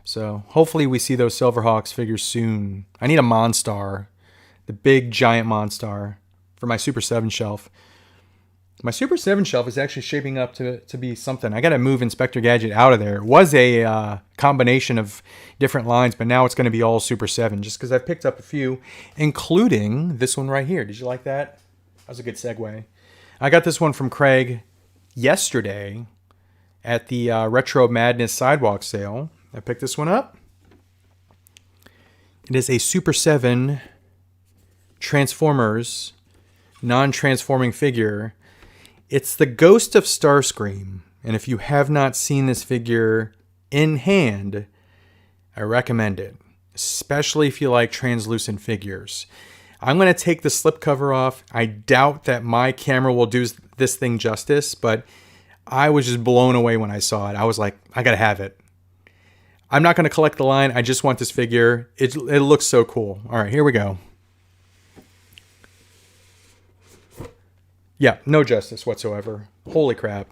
So hopefully we see those Silverhawks figures soon. I need a Monstar, the big giant Monstar for my Super 7 shelf. My Super 7 shelf is actually shaping up to be something. I got to move Inspector Gadget out of there. It was a combination of different lines, but now it's going to be all Super 7 just because I've picked up a few, including this one right here. Did you like that? That was a good segue. I got this one from Craig yesterday at the Retro Madness Sidewalk sale. I picked this one up. It is a Super 7 Transformers non-transforming figure. It's the Ghost of Starscream, and if you have not seen this figure in hand, I recommend it, especially if you like translucent figures. I'm going to take the slipcover off. I doubt that my camera will do this thing justice, but I was just blown away when I saw it. I was like, I got to have it. I'm not going to collect the line. I just want this figure. It looks so cool. All right, here we go. Yeah, no justice whatsoever. Holy crap.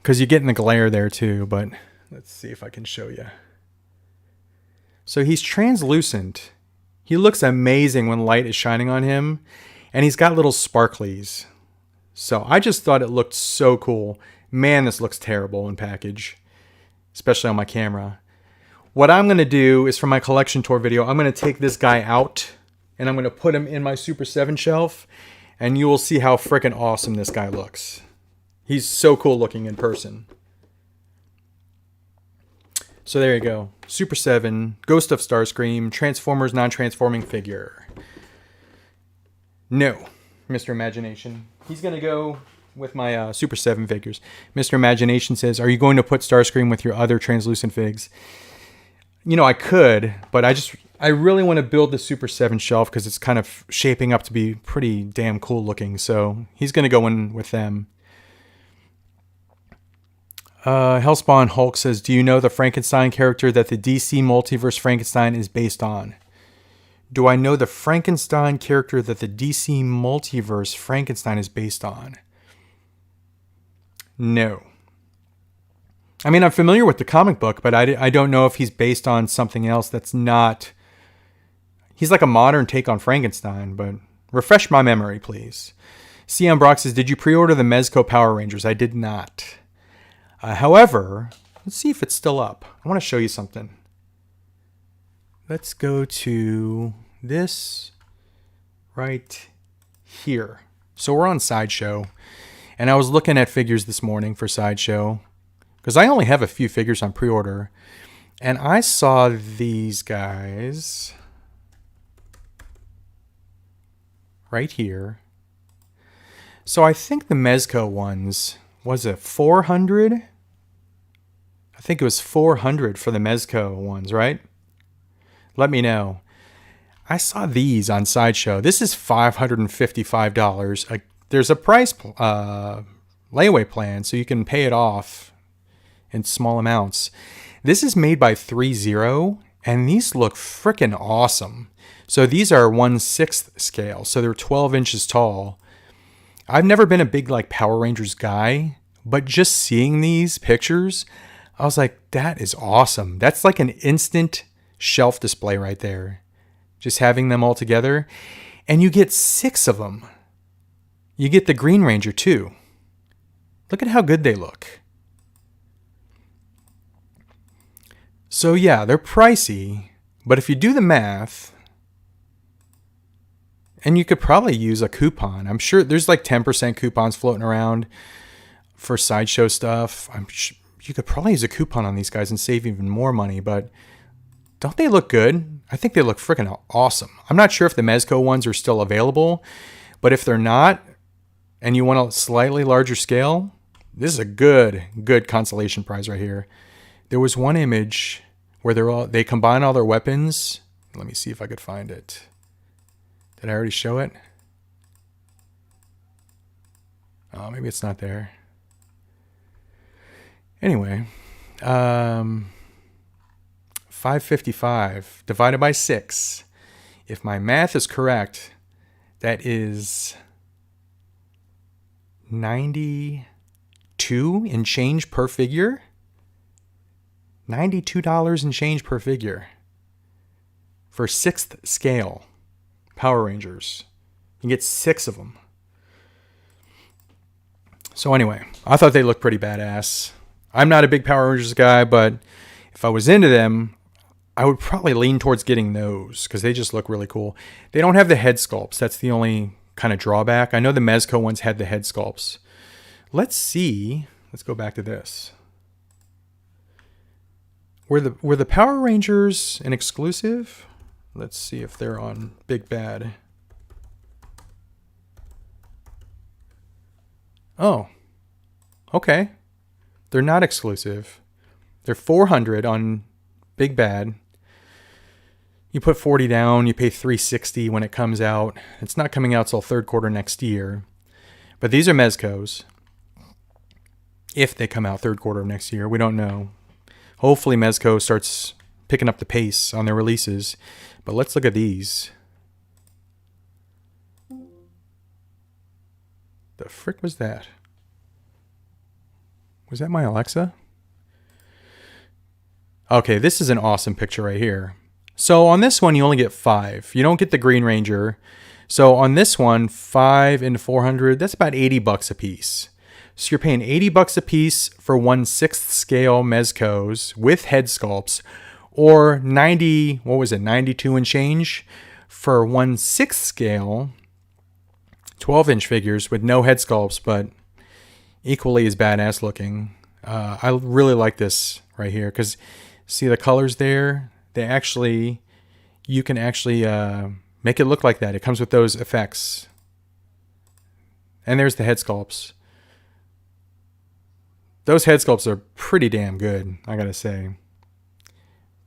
Because you get in the glare there too, but let's see if I can show you. So he's translucent. He looks amazing when light is shining on him, and he's got little sparklies. So I just thought it looked so cool. Man, this looks terrible in package, especially on my camera. What I'm going to do is for my collection tour video, I'm going to take this guy out, and I'm going to put him in my Super 7 shelf, and you will see how freaking awesome this guy looks. He's so cool looking in person. So there you go. Super 7, Ghost of Starscream, Transformers non-transforming figure. No, Mr. Imagination. He's going to go with my Super 7 figures. Mr. Imagination says, are you going to put Starscream with your other translucent figs? You know, I could, but I really want to build the Super 7 shelf because it's kind of shaping up to be pretty damn cool looking. So he's going to go in with them. Hellspawn Hulk says, do you know the Frankenstein character that the DC Multiverse Frankenstein is based on? Do I know the Frankenstein character that the DC Multiverse Frankenstein is based on? No. I mean, I'm familiar with the comic book, but I don't know if he's based on something else that's not... He's like a modern take on Frankenstein, but refresh my memory, please. CM Brock says, did you pre-order the Mezco Power Rangers? I did not. However, let's see if it's still up. I want to show you something. Let's go to this right here. So we're on Sideshow, and I was looking at figures this morning for Sideshow because I only have a few figures on pre-order, and I saw these guys right here. So I think the Mezco ones, was it 400? I think it was 400 for the Mezco ones, right? Let me know. I saw these on Sideshow. This is $555. There's a price layaway plan, so you can pay it off in small amounts. This is made by 3-0, and these look freaking awesome. So these are 1/6 scale, so they're 12 inches tall. I've never been a big like Power Rangers guy, but just seeing these pictures, I was like, that is awesome. That's like an instant shelf display right there. Just having them all together. And you get 6 of them. You get the Green Ranger too. Look at how good they look. So yeah, they're pricey, but if you do the math, and you could probably use a coupon. I'm sure there's like 10% coupons floating around for Sideshow stuff. You could probably use a coupon on these guys and save even more money, but don't they look good? I think they look freaking awesome. I'm not sure if the Mezco ones are still available, but if they're not, and you want a slightly larger scale, this is a good consolation prize right here. There was one image where they combine all their weapons. Let me see if I could find it. Did I already show it? Oh, maybe it's not there. Anyway, 555 divided by 6. If my math is correct, that is 92 and change per figure. $92 and change per figure for 6th scale Power Rangers. You can get 6 of them. So anyway, I thought they looked pretty badass. I'm not a big Power Rangers guy, but if I was into them, I would probably lean towards getting those because they just look really cool. They don't have the head sculpts. That's the only kind of drawback. I know the Mezco ones had the head sculpts. Let's see. Let's go back to this. Were the Power Rangers an exclusive? Let's see if they're on Big Bad. Oh, okay. They're not exclusive. They're 400 on Big Bad. You put 40 down, you pay 360 when it comes out. It's not coming out till 3rd quarter next year. But these are Mezcos. If they come out 3rd quarter of next year, we don't know. Hopefully Mezco starts picking up the pace on their releases. But let's look at these. The frick was that? Was that my Alexa? Okay, this is an awesome picture right here. So on this one, you only get 5. You don't get the Green Ranger. So on this one, 5 into 400, that's about $80 a piece. So you're paying $80 a piece for 1/6 scale Mezcos with head sculpts, or 92 and change for 1/6 scale 12-inch figures with no head sculpts, but equally as badass looking. I really like this right here because see the colors there? You can actually make it look like that. It comes with those effects. And there's the head sculpts. Those head sculpts are pretty damn good, I gotta say.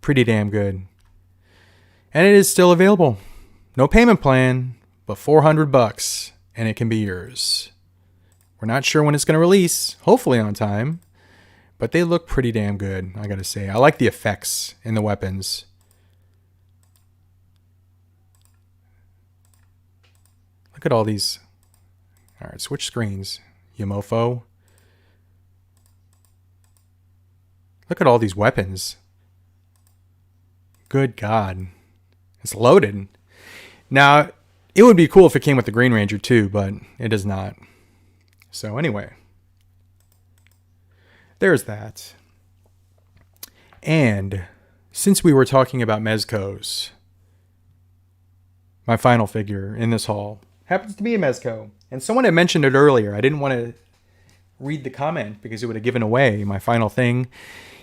Pretty damn good. And it is still available. No payment plan, but $400, and it can be yours. We're not sure when it's going to release, hopefully on time, but they look pretty damn good, I gotta say. I like the effects in the weapons. Look at all these. All right, switch screens, you mofo. Look at all these weapons. Good God. It's loaded. Now, It would be cool if it came with the Green Ranger too, but it does not. So anyway, there's that. And since we were talking about Mezcos, my final figure in this haul happens to be a Mezco. And someone had mentioned it earlier. I didn't want to read the comment because it would have given away my final thing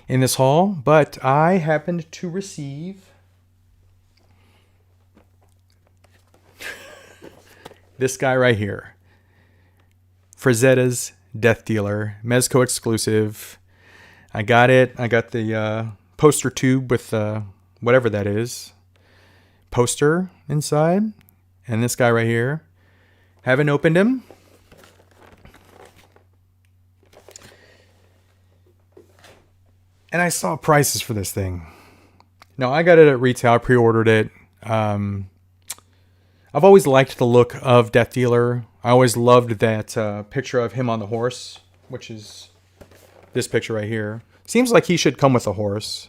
in this haul. But I happened to receive this guy right here. Frazetta's Death Dealer. Mezco exclusive. I got it. I got the poster tube with whatever that is. Poster inside. And this guy right here. Haven't opened him. And I saw prices for this thing. No, I got it at retail. I pre-ordered it. I've always liked the look of Death Dealer. I always loved that picture of him on the horse, which is this picture right here. Seems like he should come with a horse.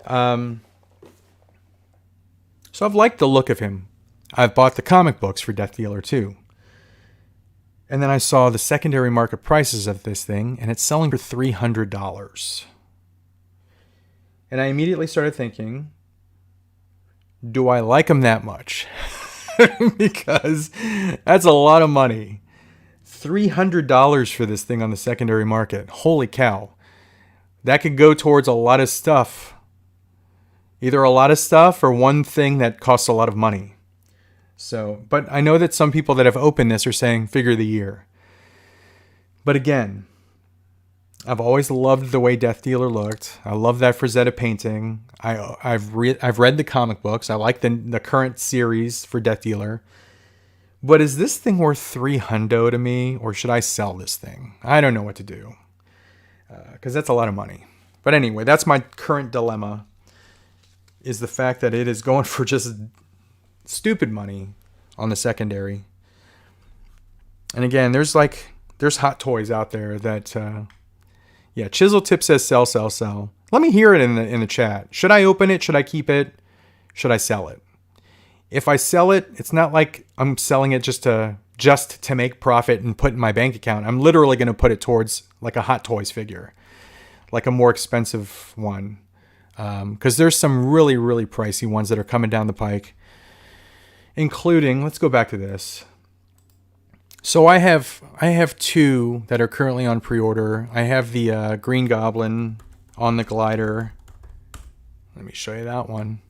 So I've liked the look of him. I've bought the comic books for Death Dealer too. And then I saw the secondary market prices of this thing, and it's selling for $300. And I immediately started thinking, do I like him that much? Because that's a lot of money. $300 for this thing on the secondary market. Holy cow. That could go towards a lot of stuff. Either a lot of stuff or one thing that costs a lot of money. So, but I know that some people that have opened this are saying figure of the year. But again, I've always loved the way Death Dealer looked. I love that Frazetta painting. I've read the comic books. I like the current series for Death Dealer. But is this thing worth $300 to me, or should I sell this thing? I don't know what to do, because that's a lot of money. But anyway, that's my current dilemma, is the fact that it is going for just stupid money on the secondary. And again, there's hot toys out there that yeah, Chisel Tip says sell, sell, sell. Let me hear it in the chat. Should I open it? Should I keep it? Should I sell it? If I sell it, it's not like I'm selling it just to make profit and put in my bank account. I'm literally going to put it towards like a Hot Toys figure, like a more expensive one, because there's some really, really pricey ones that are coming down the pike. Including, let's go back to this. So I have two that are currently on pre-order. I have the Green Goblin on the glider. Let me show you that one.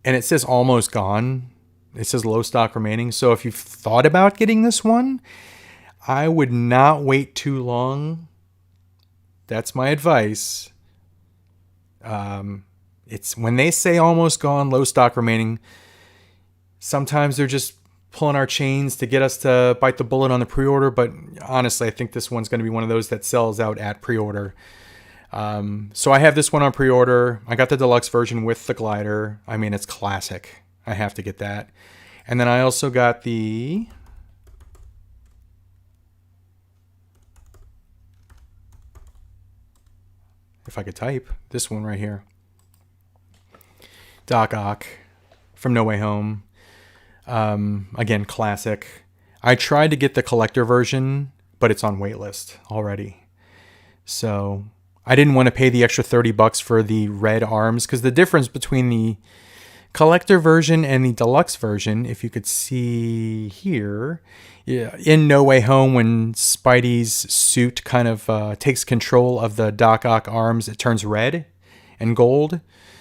And it says almost gone. It says low stock remaining. So if you've thought about getting this one, I would not wait too long. That's my advice. It's when they say almost gone, low stock remaining, sometimes they're just pulling our chains to get us to bite the bullet on the pre-order. But honestly, I think this one's going to be one of those that sells out at pre-order. So I have this one on pre-order. I got the deluxe version with the glider. I mean, it's classic. I have to get that. And then I also got the... if I could type, this one right here. Doc Ock from No Way Home. Again, classic. I tried to get the collector version, but it's on waitlist already. So I didn't want to pay the extra $30 for the red arms, because the difference between the collector version and the deluxe version, if you could see here, in No Way Home, when Spidey's suit kind of takes control of the Doc Ock arms, it turns red and gold.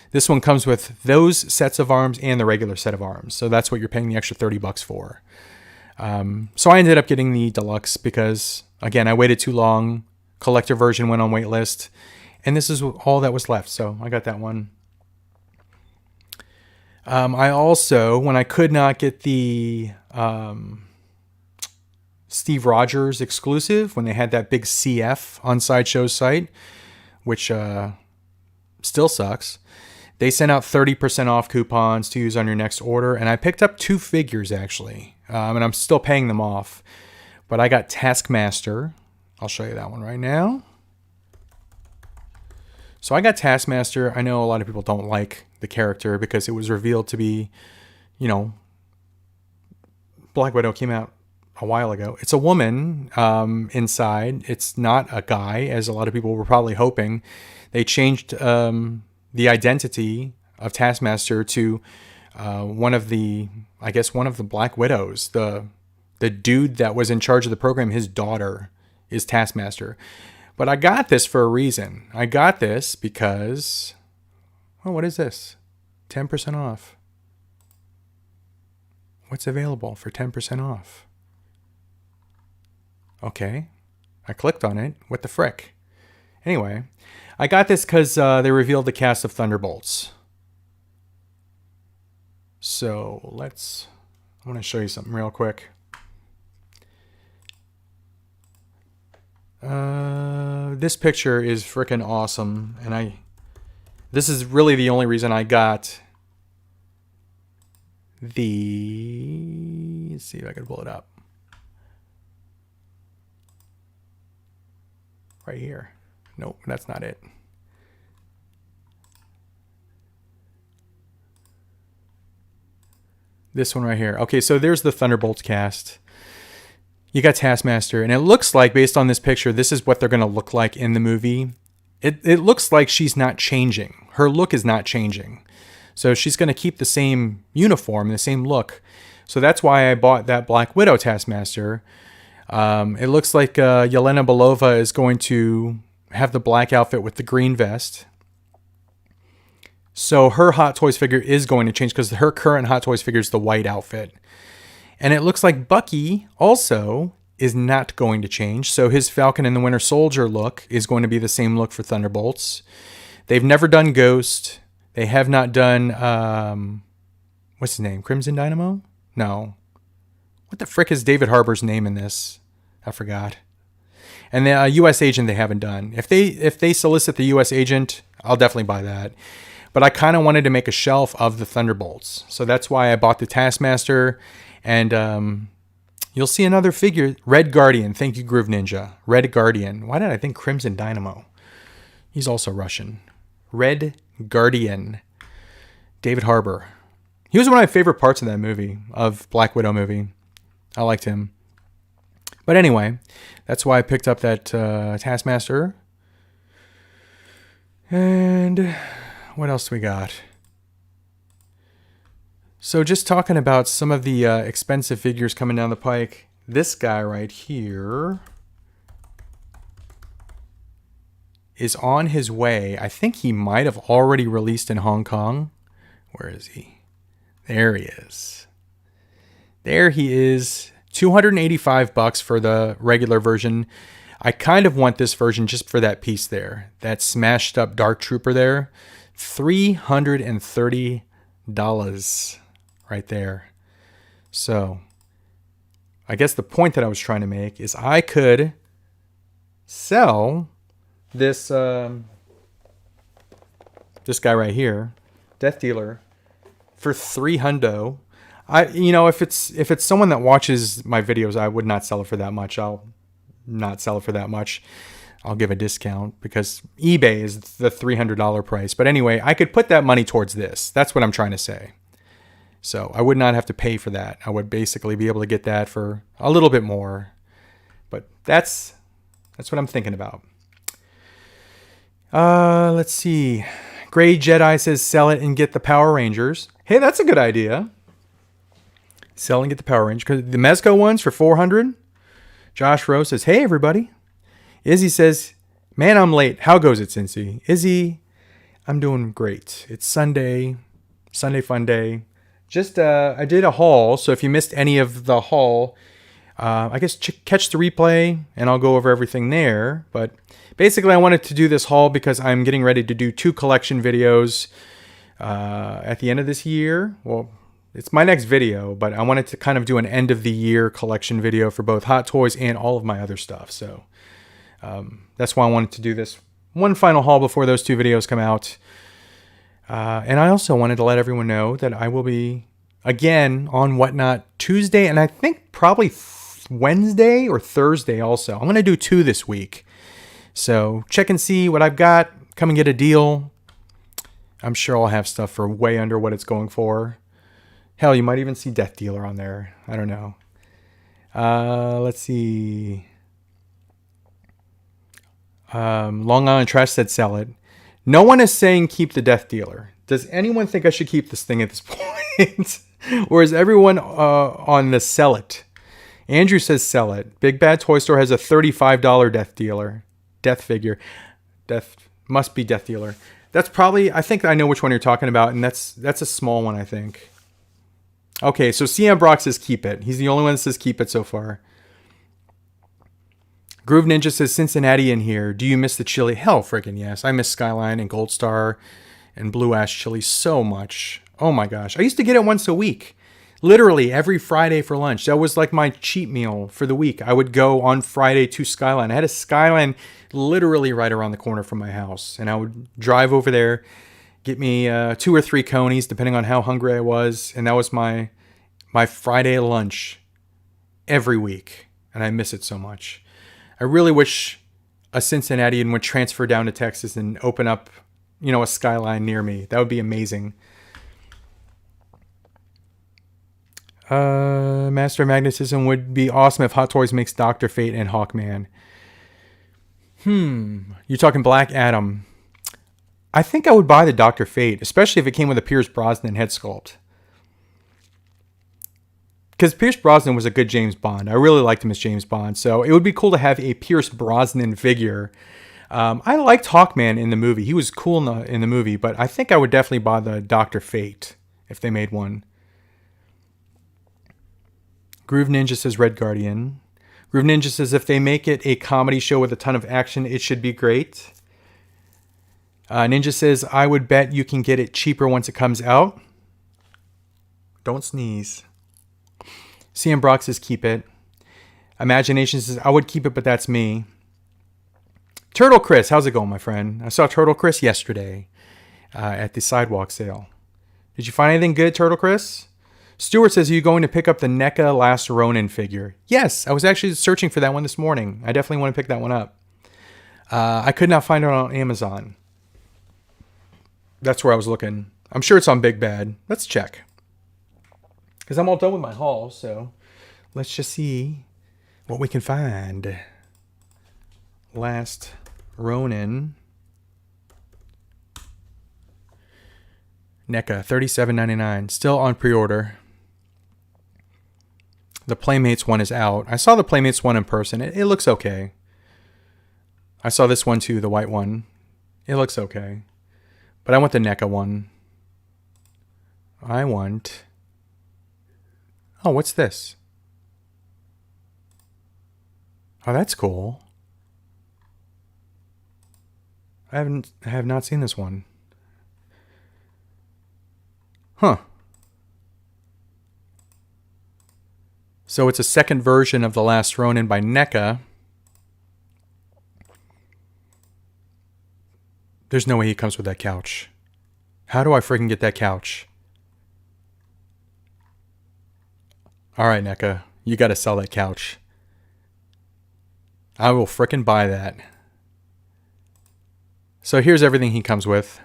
This one comes with those sets of arms and the regular set of arms. So that's what you're paying the extra $30 for. So I ended up getting the deluxe because, again, I waited too long. Collector version went on waitlist. And this is all that was left. So I got that one. I also, when I could not get the Steve Rogers exclusive, when they had that big CF on Sideshow's site, which still sucks, they sent out 30% off coupons to use on your next order. And I picked up 2 figures, actually. And I'm still paying them off. But I got Taskmaster. I'll show you that one right now. So I got Taskmaster. I know a lot of people don't like the character because it was revealed to be, Black Widow came out a while ago. It's a woman inside. It's not a guy, as a lot of people were probably hoping. They changed the identity of Taskmaster to one of the Black Widows. The dude that was in charge of the program, his daughter is Taskmaster. But I got this for a reason. I got this because, oh, what is this? 10% off. What's available for 10% off? Okay. I clicked on it. What the frick? Anyway, I got this because they revealed the cast of Thunderbolts. So I want to show you something real quick. This picture is freaking awesome, and this is really the only reason I got let's see if I can pull it up. Right here. Nope, that's not it. This one right here. Okay, so there's the Thunderbolts cast. You got Taskmaster, and it looks like, based on this picture, this is what they're going to look like in the movie. It looks like she's not changing. Her look is not changing. So she's going to keep the same uniform, the same look. So that's why I bought that Black Widow Taskmaster. It looks like Yelena Belova is going to have the black outfit with the green vest. So her Hot Toys figure is going to change because her current Hot Toys figure is the white outfit. And it looks like Bucky also is not going to change. So his Falcon and the Winter Soldier look is going to be the same look for Thunderbolts. They've never done Ghost. They have not done, what's his name? Crimson Dynamo? No. What the frick is David Harbour's name in this? I forgot. And the U.S. Agent they haven't done. If they solicit the U.S. Agent, I'll definitely buy that. But I kind of wanted to make a shelf of the Thunderbolts. So that's why I bought the Taskmaster. And you'll see another figure, Red Guardian. Thank you, Groove Ninja. Red Guardian. Why did I think Crimson Dynamo? He's also Russian. Red Guardian. David Harbour. He was one of my favorite parts of that movie, of Black Widow movie. I liked him. But anyway, that's why I picked up that Taskmaster. And what else do we got? So just talking about some of the expensive figures coming down the pike. This guy right here is on his way. I think he might have already released in Hong Kong. Where is he? There he is. There he is. $285 for the regular version. I kind of want this version just for that piece there. That smashed up Dark Trooper there. $330 right there. So I guess the point that I was trying to make is I could sell this this guy right here, Death Dealer, for $300. If it's someone that watches my videos, I would not sell it for that much. I'll not sell it for that much. I'll give a discount because eBay is the $300 price. But anyway, I could put that money towards this. That's what I'm trying to say. So I would not have to pay for that. I would basically be able to get that for a little bit more. But that's what I'm thinking about. Let's see. Gray Jedi says sell it and get the Power Rangers. Hey, that's a good idea. Sell and get the Power Rangers. Because the Mezco ones for $400. Josh Rose says, hey, everybody. Izzy says, man, I'm late. How goes it, Cincy? Izzy, I'm doing great. It's Sunday fun day. Just, I did a haul. So if you missed any of the haul, I guess catch the replay and I'll go over everything there. But basically I wanted to do this haul because I'm getting ready to do 2 collection videos at the end of this year. Well, it's my next video, but I wanted to kind of do an end of the year collection video for both Hot Toys and all of my other stuff. So that's why I wanted to do this one final haul before those 2 videos come out. And I also wanted to let everyone know that I will be, again, on Whatnot Tuesday, and I think probably Wednesday or Thursday also. I'm going to do 2 this week. So check and see what I've got. Come and get a deal. I'm sure I'll have stuff for way under what it's going for. Hell, you might even see Death Dealer on there. I don't know. Let's see. Long Island Trash said sell it. No one is saying keep the Death Dealer. Does anyone think I should keep this thing at this point? Or is everyone on the sell it? Andrew says sell it. Big Bad Toy Store has a $35 Death Dealer. Death figure. Death must be Death Dealer. That's probably, I think I know which one you're talking about, and that's a small one, I think. Okay, so CM Brock says keep it. He's the only one that says keep it so far. Groove Ninja says Cincinnati in here. Do you miss the chili? Hell freaking yes. I miss Skyline and Gold Star and Blue Ash chili so much. Oh my gosh. I used to get it once a week. Literally every Friday for lunch. That was like my cheat meal for the week. I would go on Friday to Skyline. I had a Skyline literally right around the corner from my house. And I would drive over there, get me 2 or 3 conies, depending on how hungry I was. And that was my Friday lunch every week. And I miss it so much. I really wish a Cincinnatian would transfer down to Texas and open up, a Skyline near me. That would be amazing. Master of Magnetism would be awesome if Hot Toys makes Dr. Fate and Hawkman. You're talking Black Adam. I think I would buy the Dr. Fate, especially if it came with a Pierce Brosnan head sculpt. Because Pierce Brosnan was a good James Bond. I really liked him as James Bond. So it would be cool to have a Pierce Brosnan figure. I liked Hawkman in the movie. He was cool in the movie. But I think I would definitely buy the Dr. Fate if they made one. Groove Ninja says Red Guardian. Groove Ninja says if they make it a comedy show with a ton of action, it should be great. Ninja says I would bet you can get it cheaper once it comes out. Don't sneeze. CM Brock says keep it. Imagination says I would keep it, but that's me. Turtle Chris, how's it going, my friend? I saw Turtle Chris yesterday at the sidewalk sale. Did you find anything good, Turtle Chris? Stuart says, are you going to pick up the NECA Last Ronin figure? Yes, I was actually searching for that one this morning. I definitely want to pick that one up. I could not find it on Amazon. That's where I was looking. I'm sure it's on Big Bad. Let's check. Because I'm all done with my haul, so let's just see what we can find. Last Ronin. NECA, $37.99. Still on pre-order. The Playmates one is out. I saw the Playmates one in person. It looks okay. I saw this one too, the white one. It looks okay. But I want the NECA one. I want... Oh, what's this? Oh, that's cool. I have not seen this one. Huh. So it's a second version of The Last Ronin by NECA. There's no way he comes with that couch. How do I freaking get that couch? Alright, NECA. You gotta sell that couch. I will freaking buy that. So here's everything he comes with.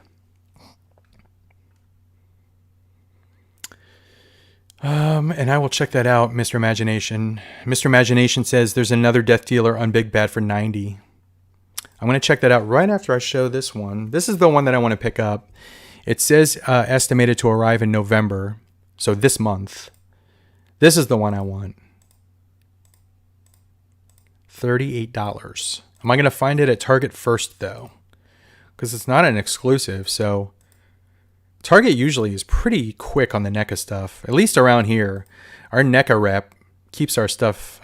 And I will check that out, Mr. Imagination. Mr. Imagination says there's another Death Dealer on Big Bad for $90. I'm going to check that out right after I show this one. This is the one that I want to pick up. It says estimated to arrive in November, so this month. This is the one I want. $38. Am I going to find it at Target first, though? Because it's not an exclusive, so... Target usually is pretty quick on the NECA stuff, at least around here. Our NECA rep keeps our stuff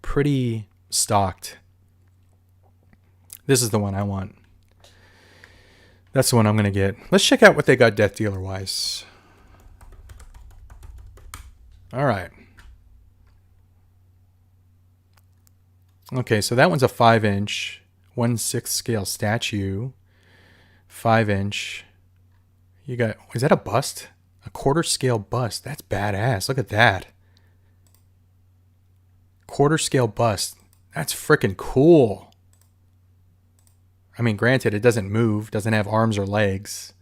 pretty stocked. This is the one I want. That's the one I'm going to get. Let's check out what they got Death Dealer-wise. All right. Okay, so that one's a 5-inch, 1/6 scale statue. 5-inch. You got, is that a bust? A 1/4 scale bust. That's badass. Look at that. 1/4 scale bust. That's freaking cool. I mean, granted, it doesn't move, doesn't have arms or legs,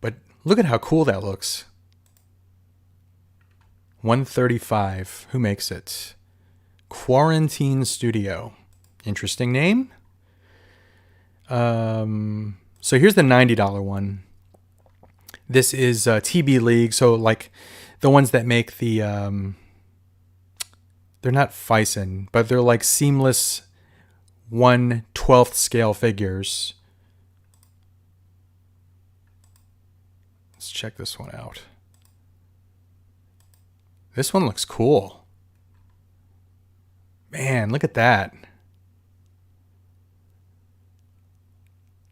but look at how cool that looks. $135. Who makes it? Quarantine Studio. Interesting name. So here's the $90 one. This is TB League. So like the ones that make the, they're not Fison, but they're like seamless 1/12 scale figures. Let's check this one out. This one looks cool. Man, look at that.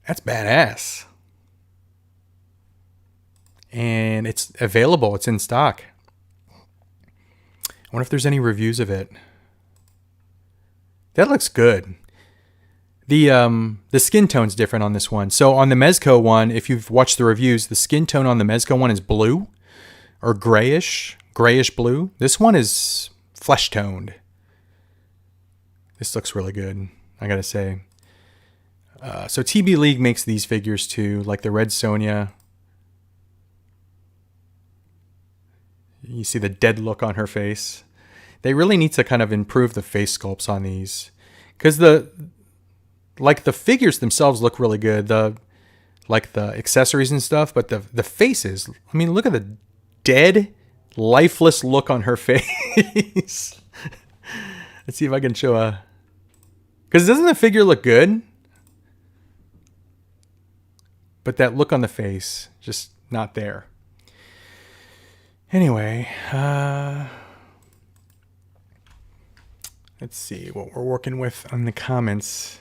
That's badass. And it's available. It's in stock. I wonder if there's any reviews of it. That looks good. The skin tone's different on this one. So on the Mezco one, if you've watched the reviews, the skin tone on the Mezco one is blue or grayish blue. This one is flesh toned. This looks really good, I gotta say. So TB League makes these figures too, like the Red Sonja. You see the dead look on her face. They really need to kind of improve the face sculpts on these, because the figures themselves look really good. The accessories and stuff, but the faces. I mean, look at the dead, lifeless look on her face. Let's see if I can show a. Because doesn't the figure look good? But that look on the face, just not there. Anyway, let's see what we're working with on the comments.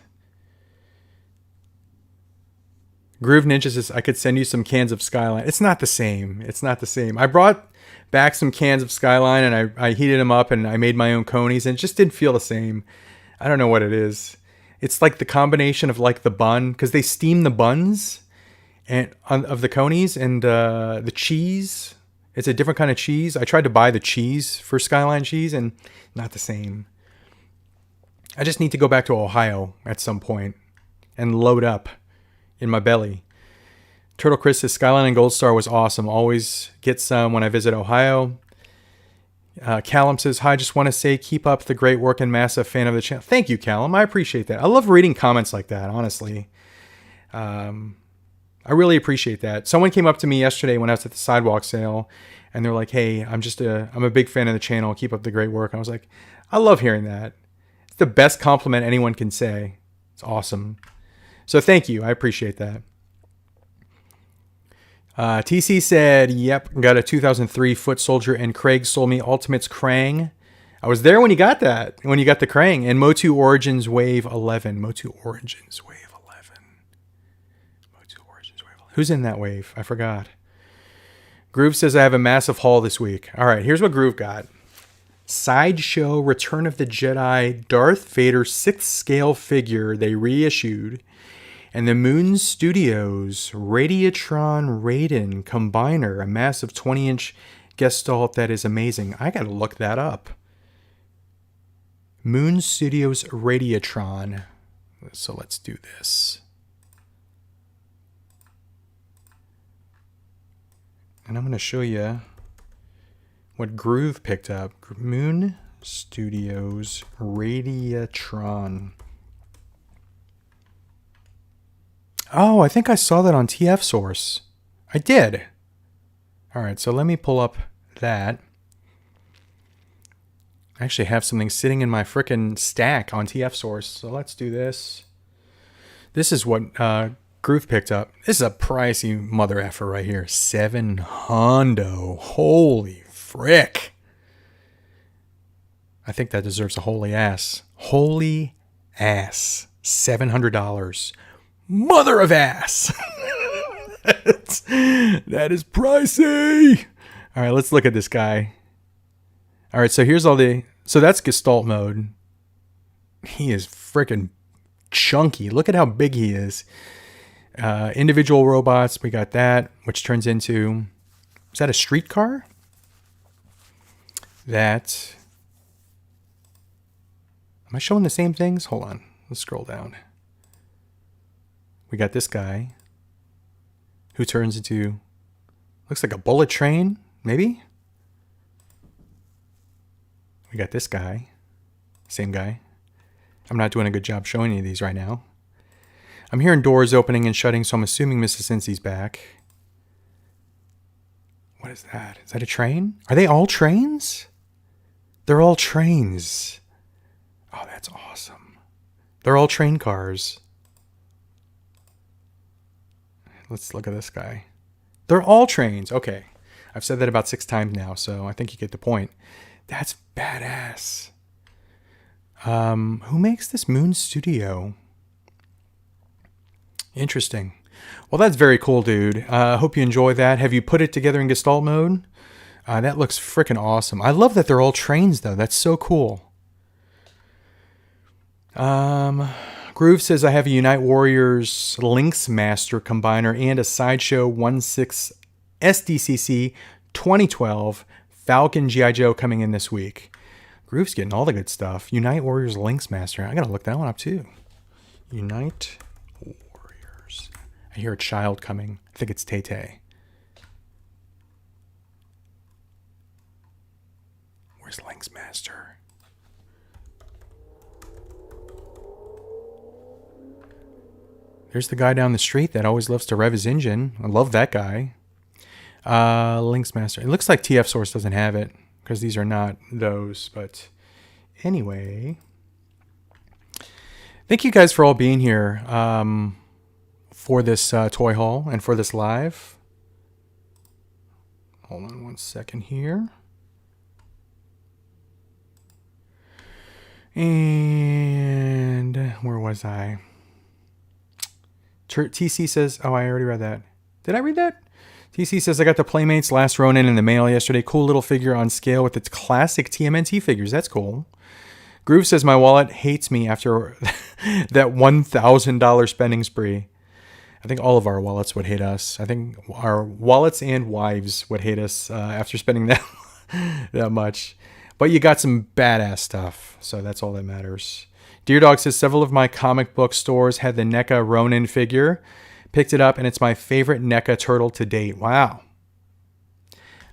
Groove Ninja says, I could send you some cans of Skyline. It's not the same. It's not the same. I brought back some cans of Skyline and I heated them up and I made my own conies and it just didn't feel the same. I don't know what it is. It's like the combination of like the bun, because they steam the buns and of the conies and the cheese. It's a different kind of cheese. I tried to buy the cheese for Skyline cheese and not the same. I just need to go back to Ohio at some point and load up in my belly. Turtle Chris says Skyline and Gold Star was awesome. Always get some when I visit Ohio. Callum says, hi, just want to say keep up the great work and massive fan of the channel. Thank you, Callum. I appreciate that. I love reading comments like that, honestly. I really appreciate that. Someone came up to me yesterday when I was at the sidewalk sale and they're like, hey, I'm a big fan of the channel. Keep up the great work. And I was like, I love hearing that. It's the best compliment anyone can say. It's awesome. So thank you. I appreciate that. TC said, yep, got a 2003 Foot Soldier and Craig sold me Ultimates Krang. I was there when you got that, when you got the Krang. And Motu Origins Wave 11. Motu Origins Wave 11. Motu Origins Wave 11. Who's in that wave? I forgot. Groove says I have a massive haul this week. All right, here's what Groove got. Sideshow Return of the Jedi Darth Vader 6th scale figure they reissued. And the Moon Studios Radiatron Raiden Combiner, a massive 20-inch gestalt that is amazing. I gotta look that up. Moon Studios Radiatron. So let's do this. And I'm gonna show you what Groove picked up. Moon Studios Radiatron. Oh, I think I saw that on TF Source. I did. All right, so let me pull up that. I actually have something sitting in my frickin' stack on TF Source, so let's do this. This is what Groove picked up. This is a pricey mother effer right here. $700. Holy frick. I think that deserves a holy ass. Holy ass. $700. Mother of ass. That is pricey. All right, let's look at this guy. All right, so here's all the... So that's Gestalt mode. He is freaking chunky. Look at how big he is. Individual robots, we got that, which turns into... Is that a streetcar? That... Am I showing the same things? Hold on. Let's scroll down. We got this guy who turns into, looks like a bullet train, maybe? We got this guy. Same guy. I'm not doing a good job showing any of these right now. I'm hearing doors opening and shutting, so I'm assuming Mrs. Cincy's back. What is that? Is that a train? Are they all trains? They're all trains. Oh, that's awesome. They're all train cars. Let's look at this guy. They're all trains. Okay. I've said that about 6 times now, so I think you get the point. That's badass. Who makes this Moon Studio? Interesting. Well, that's very cool, dude. Hope you enjoy that. Have you put it together in Gestalt mode? That looks freaking awesome. I love that they're all trains, though. That's so cool. Groove says, I have a Unite Warriors Lynx Master Combiner and a Sideshow 1/6 SDCC 2012 Falcon G.I. Joe coming in this week. Groove's getting all the good stuff. Unite Warriors Lynx Master. I gotta look that one up, too. Unite Warriors. I hear a child coming. I think it's Tay-Tay. Where's Lynx Master? There's the guy down the street that always loves to rev his engine. I love that guy. Lynx Master. It looks like TF Source doesn't have it because these are not those. But anyway, thank you guys for all being here for this toy haul and for this live. Hold on one second here. And where was I? TC says, oh, I already read that. Did I read that? TC says, I got the Playmates Last Ronin in the mail yesterday. Cool little figure on scale with its classic TMNT figures. That's cool. Groove says, my wallet hates me after that $1,000 spending spree. I think all of our wallets would hate us. I think our wallets and wives would hate us after spending that much. But you got some badass stuff, so that's all that matters. Deer Dog says, several of my comic book stores had the NECA Ronin figure. Picked it up, and it's my favorite NECA turtle to date. Wow.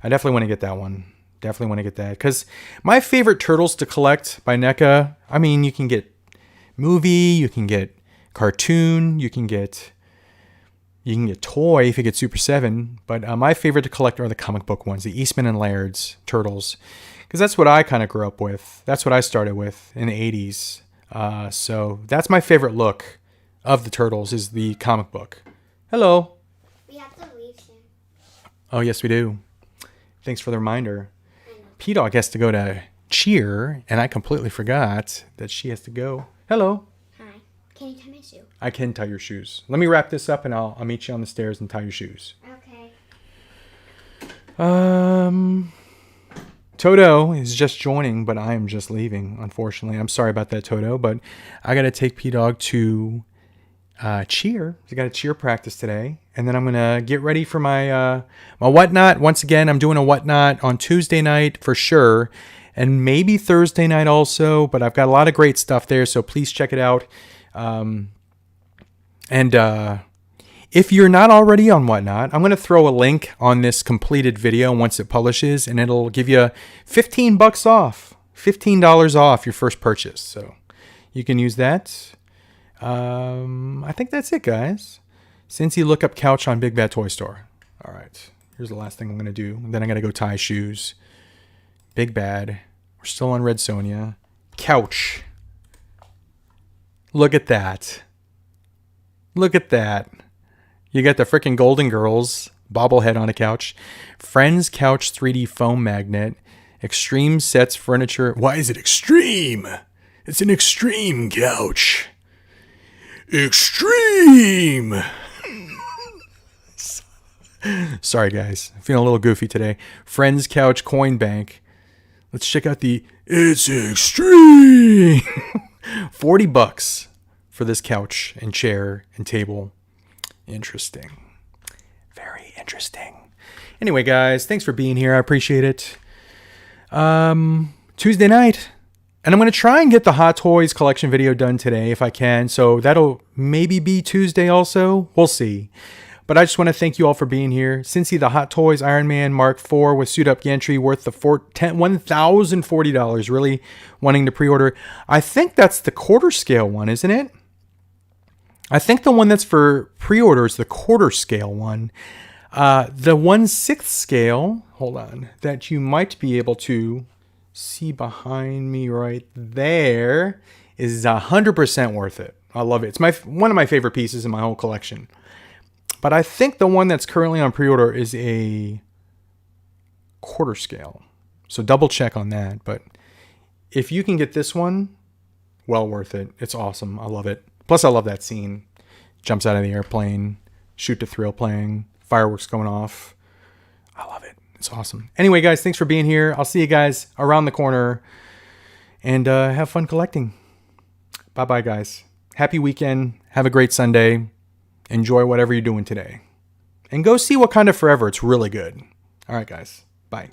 I definitely want to get that one. Definitely want to get that. Because my favorite turtles to collect by NECA, I mean, you can get movie, you can get cartoon, you can get toy if you get Super 7. But my favorite to collect are the comic book ones, the Eastman and Laird's turtles. Because that's what I kind of grew up with. That's what I started with in the 80s. So that's my favorite look of the turtles is the comic book. Hello. We have to leave soon. Oh, yes, we do. Thanks for the reminder. P-Dog has to go to cheer, and I completely forgot that she has to go. Hello. Hi. Can you tie my shoe? I can tie your shoes. Let me wrap this up, and I'll meet you on the stairs and tie your shoes. Okay. Toto is just joining, but I am just leaving, unfortunately. I'm sorry about that, Toto, but I got to take P-Dog to cheer. I got a cheer practice today, and then I'm going to get ready for my whatnot. Once again, I'm doing a whatnot on Tuesday night for sure, and maybe Thursday night also, but I've got a lot of great stuff there, so please check it out. If you're not already on Whatnot, I'm going to throw a link on this completed video once it publishes, and it'll give you $15 off, $15 off your first purchase. So you can use that. I think that's it, guys. Since you look up couch on Big Bad Toy Store. All right, here's the last thing I'm going to do. Then I got to go tie shoes. Big Bad. We're still on Red Sonja. Couch. Look at that. Look at that. You got the freaking Golden Girls bobblehead on a couch. Friends Couch 3D foam magnet. Extreme Sets furniture. Why is it extreme? It's an extreme couch. Extreme! Sorry, guys. I'm feeling a little goofy today. Friends Couch coin bank. Let's check out the It's Extreme! $40 for this couch and chair and table. Interesting. Very interesting. Anyway, guys, thanks for being here. I appreciate it. Tuesday night. And I'm going to try and get the Hot Toys collection video done today if I can. So that'll maybe be Tuesday also. We'll see. But But I just want to thank you all for being here. Cincy the Hot Toys Iron Man Mark IV with Suit Up Gantry worth the $1,040. Really wanting to pre-order. I think that's the quarter scale one, isn't it? I think the one that's for pre-order is the quarter scale one. The 1/6 scale, hold on, that you might be able to see behind me right there is 100% worth it. I love it. It's one of my favorite pieces in my whole collection. But I think the one that's currently on pre-order is a quarter scale. So double check on that. But if you can get this one, well worth it. It's awesome. I love it. Plus I love that scene. Jumps out of the airplane, shoot to thrill playing, fireworks going off. I love it. It's awesome. Anyway, guys, thanks for being here. I'll see you guys around the corner. And have fun collecting. Bye-bye, guys. Happy weekend. Have a great Sunday. Enjoy whatever you're doing today. And go see Wakanda Forever. It's really good. All right, guys. Bye.